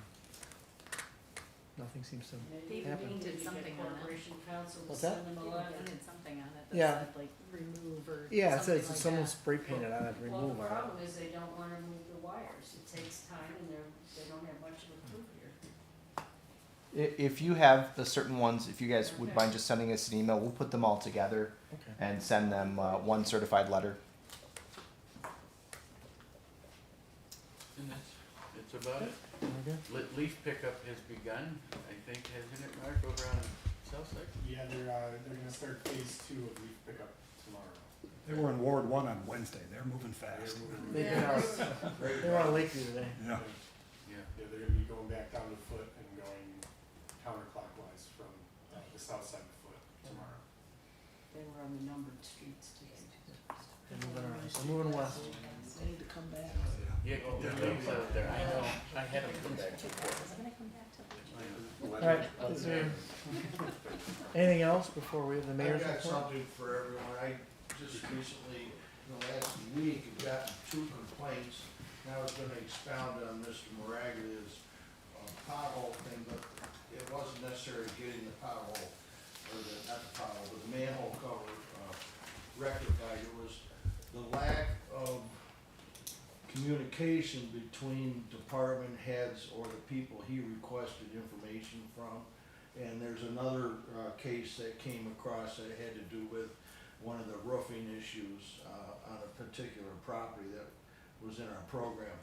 [SPEAKER 17] nothing seems to.
[SPEAKER 2] Maybe
[SPEAKER 9] David
[SPEAKER 2] we
[SPEAKER 9] Bean
[SPEAKER 2] need
[SPEAKER 9] did
[SPEAKER 2] to
[SPEAKER 9] something
[SPEAKER 2] get
[SPEAKER 9] on it.
[SPEAKER 2] Corporation Council to
[SPEAKER 17] What's that?
[SPEAKER 2] send them a
[SPEAKER 9] David
[SPEAKER 2] letter.
[SPEAKER 9] Bean did something on it
[SPEAKER 17] Yeah.
[SPEAKER 9] that said like remove or
[SPEAKER 17] Yeah, it
[SPEAKER 9] something
[SPEAKER 17] says
[SPEAKER 9] like
[SPEAKER 17] someone
[SPEAKER 9] that.
[SPEAKER 17] spray painted on it,
[SPEAKER 2] Well,
[SPEAKER 17] remove
[SPEAKER 2] the
[SPEAKER 17] on
[SPEAKER 2] problem
[SPEAKER 17] it.
[SPEAKER 2] is they don't wanna move the wires, it takes time and they don't have much of a crew here.
[SPEAKER 5] If you have the certain ones, if you guys would mind just sending us an email, we'll put them all together
[SPEAKER 17] Okay.
[SPEAKER 5] and send them one certified letter.
[SPEAKER 12] and that's about it.
[SPEAKER 17] Okay.
[SPEAKER 12] Leaf pickup has begun, I think, hasn't it, Mark, over on south side?
[SPEAKER 7] Yeah, they're gonna start phase 2 of leaf pickup tomorrow.
[SPEAKER 11] They were in Ward 1 on Wednesday. They're moving fast.
[SPEAKER 17] They've been out, they were on Lakeview today.
[SPEAKER 11] Yeah.
[SPEAKER 12] Yeah.
[SPEAKER 7] Yeah, they're gonna be going back down to Foot and going counterclockwise from the south side of Foot tomorrow.
[SPEAKER 2] They were on the numbered streets today.
[SPEAKER 17] They're moving around, they're moving west.
[SPEAKER 2] They need to come back.
[SPEAKER 12] Yeah, the leaves out there, I know, I had them come back.
[SPEAKER 17] Alright, is there anything else before we have the mayor's
[SPEAKER 14] I've got
[SPEAKER 17] report?
[SPEAKER 14] something for everyone. I just recently, in the last week, have gotten 2 complaints. And I was gonna expound on Mr. Maraglia's pothole thing, but it wasn't necessarily getting the pothole, or not the pothole, but the manhole cover rectified. It was the lack of communication between department heads or the people he requested information from. And there's another case that came across that had to do with one of the roofing issues on a particular property that was in our program.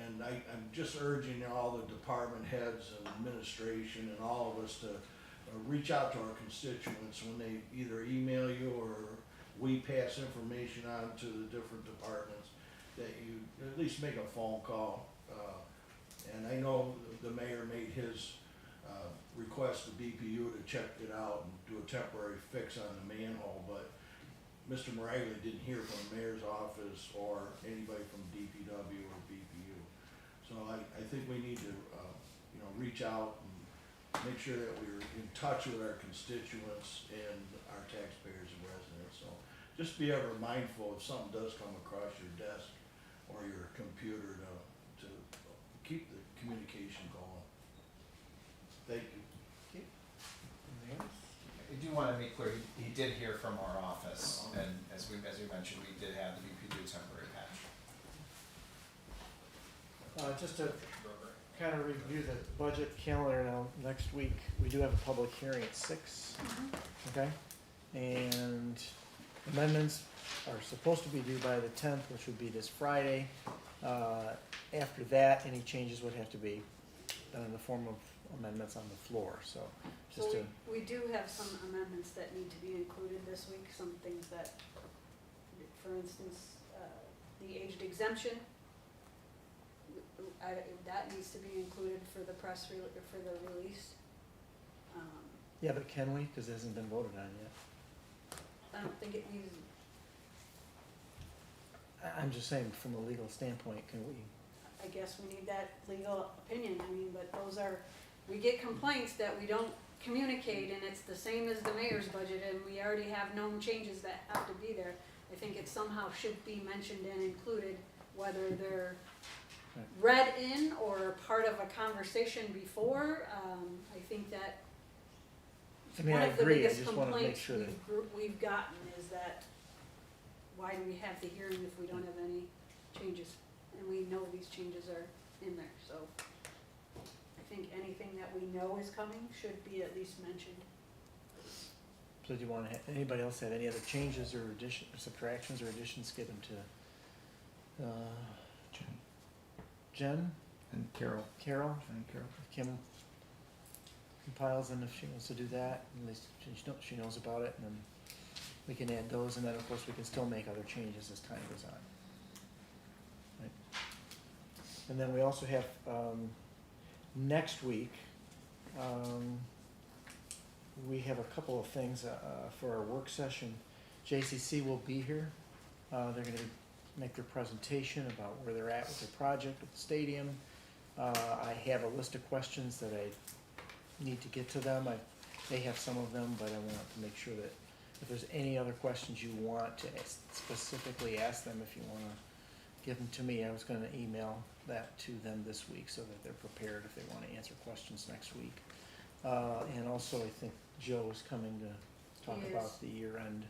[SPEAKER 14] And I'm just urging all the department heads and administration and all of us to reach out to our constituents when they either email you or we pass information on to the different departments, that you at least make a phone call. And I know the mayor made his request to BPU to check it out and do a temporary fix on the manhole, but Mr. Maraglia didn't hear from the mayor's office or anybody from DPW or BPU. So I think we need to, reach out and make sure that we're in touch with our constituents and our taxpayers and residents. So just be ever mindful if something does come across your desk or your computer to keep the communication going. Thank you.
[SPEAKER 17] Anything else?
[SPEAKER 5] I do wanna make clear, he did hear from our office, and as we mentioned, we did have the VP do a temporary patch.
[SPEAKER 8] Just to kind of review the budget calendar now, next week, we do have a public hearing at 6, okay? And amendments are supposed to be due by the 10th, which would be this Friday. After that, any changes would have to be done in the form of amendments on the floor, so just
[SPEAKER 3] So
[SPEAKER 8] to,
[SPEAKER 3] we do have some amendments that need to be included this week, some things that, for instance, the aged exemption, that needs to be included for the for the release.
[SPEAKER 8] yeah, but can we, because it hasn't been voted on yet?
[SPEAKER 3] I don't think it needs,
[SPEAKER 8] I'm just saying, from a legal standpoint, can we?
[SPEAKER 3] I guess we need that legal opinion, I mean, but those are, we get complaints that we don't communicate, and it's the same as the mayor's budget, and we already have known changes that have to be there. I think it somehow should be mentioned and included, whether they're read in or part of a conversation before. I think that
[SPEAKER 8] I mean,
[SPEAKER 3] one
[SPEAKER 8] I
[SPEAKER 3] of the
[SPEAKER 8] agree, I
[SPEAKER 3] biggest
[SPEAKER 8] just wanna make
[SPEAKER 3] complaints
[SPEAKER 8] sure that,
[SPEAKER 3] we've gotten is that, why do we have the hearing if we don't have any changes? And we know these changes are in there, so I think anything that we know is coming should be at least mentioned.
[SPEAKER 8] so do you wanna, anybody else have any other changes or subtractions or additions, give them to, Jen?
[SPEAKER 5] And Carol.
[SPEAKER 8] Carol?
[SPEAKER 5] And Carol.
[SPEAKER 8] Kim compiles them if she wants to do that, at least she knows about it, and then we can add those, and then of course we can still make other changes as time goes on. Right. And then we also have, next week, we have a couple of things, for our work session. JCC will be here, they're gonna make their presentation about where they're at with their project with the stadium. I have a list of questions that I need to get to them. They have some of them, but I want to make sure that if there's any other questions you want to specifically ask them, if you want to give them to me, I was going to email that to them this week so that they're prepared if they want to answer questions next week. And also, I think Joe is coming to talk about the year end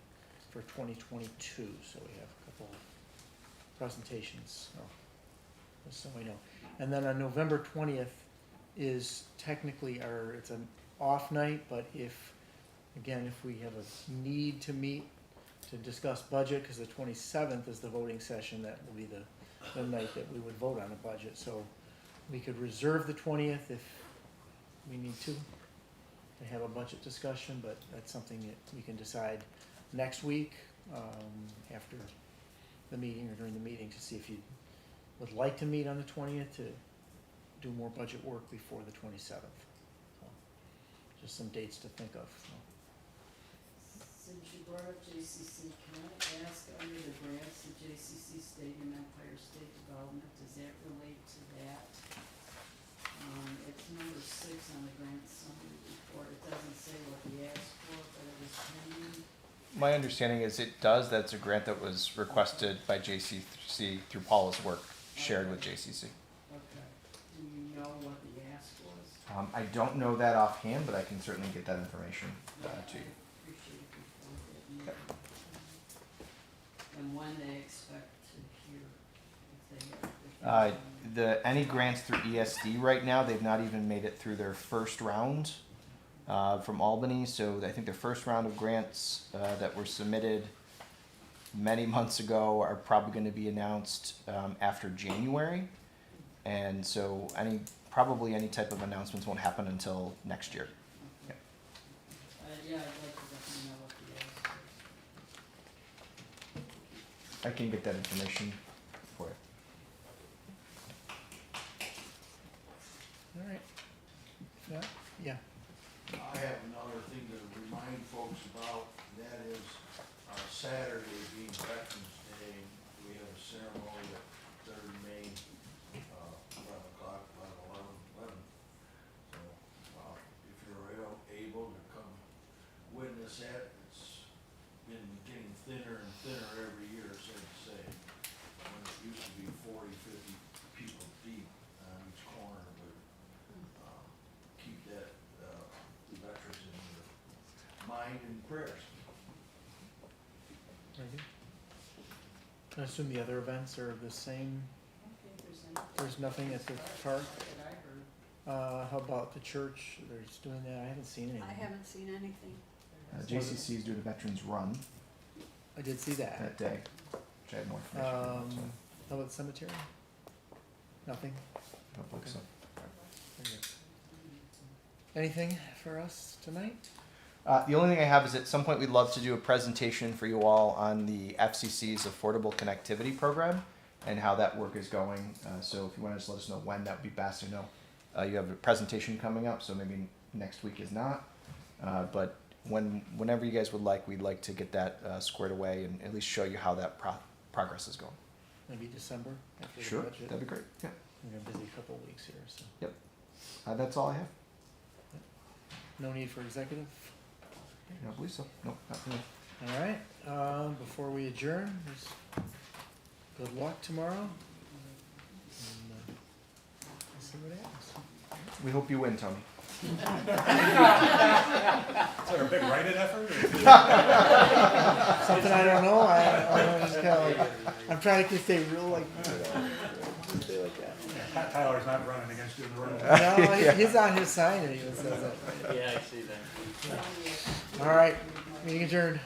[SPEAKER 8] for 2022, so we have a couple of presentations, just so we know. And then on November 20th is technically it's an off night, but if we have a need to meet to discuss budget, because the 27th is the voting session, that will be the night that we would vote on a budget, so we could reserve the 20th if we need to have a budget discussion, but that's something that we can decide next week, after the meeting or during the meeting, to see if you would like to meet on the 20th to do more budget work before the 27th. So, just some dates to think of. So.
[SPEAKER 2] Since you brought up JCC, can I ask, under the grants, the JCC Stadium Empire State Development, does that relate to that? It's number 6 on the grant summary report. It doesn't say what we asked for, but it was pending.
[SPEAKER 5] My understanding is it does. That's a grant that was requested by JCC through Paula's work, shared with JCC.
[SPEAKER 2] Okay. Do you know what the ask was?
[SPEAKER 5] I don't know that offhand, but I can certainly get that information to you.
[SPEAKER 2] Appreciate it before getting and when they expect to hear if they
[SPEAKER 5] Any grants through ESD right now, they've not even made it through their first round from Albany. So I think their first round of grants that were submitted many months ago are probably going to be announced after January. And so probably any type of announcements won't happen until next year.
[SPEAKER 2] yeah, I'd like to definitely know what the ask is.
[SPEAKER 5] I can get that information for you.
[SPEAKER 8] All right. Yeah.
[SPEAKER 14] I have another thing to remind folks about, and that is Saturday being Veterans Day, we have a ceremony at 3rd May, 11 o'clock, about 11. So, if you're able to come witness that, it's been getting thinner and thinner every year, sad to say. When it used to be 40, 50 people deep on each corner, but keep that, the veterans in your mind mind and prayers.
[SPEAKER 8] Very good. I assume the other events are the same. There's nothing at the park. How about the church? They're just doing that. I haven't seen anything.
[SPEAKER 3] I haven't seen anything.
[SPEAKER 5] JCC is doing a veterans run
[SPEAKER 8] I did see that.
[SPEAKER 5] that day, which I have more information about. So
[SPEAKER 8] How about the cemetery? Nothing.
[SPEAKER 5] I don't believe so.
[SPEAKER 8] Very good. Anything for us tonight?
[SPEAKER 5] The only thing I have is at some point we'd love to do a presentation for you all on the FCC's Affordable Connectivity Program and how that work is going. So if you want to just let us know when, that would be best. I know you have a presentation coming up, so maybe next week is not. But whenever you guys would like, we'd like to get that squared away and at least show you how that progress is going.
[SPEAKER 8] Maybe December after
[SPEAKER 5] Sure,
[SPEAKER 8] the budget.
[SPEAKER 5] that'd be great. Yeah,
[SPEAKER 8] We're a busy couple of weeks here, so
[SPEAKER 5] that's all I have.
[SPEAKER 8] no need for executive.
[SPEAKER 5] I don't believe so. Nope, not for me.
[SPEAKER 8] All right. Before we adjourn, just good luck tomorrow. And, we'll see what happens.
[SPEAKER 5] We hope you win, Tony.
[SPEAKER 11] Is there a big write-in effort?
[SPEAKER 8] Something I don't know. I just kind of like, I'm trying to stay real like, stay like that.
[SPEAKER 11] Tyler's not running against you in the room.
[SPEAKER 8] No, he's on his sign and he even says that.
[SPEAKER 12] Yeah, I see that.
[SPEAKER 8] All right, meeting adjourned.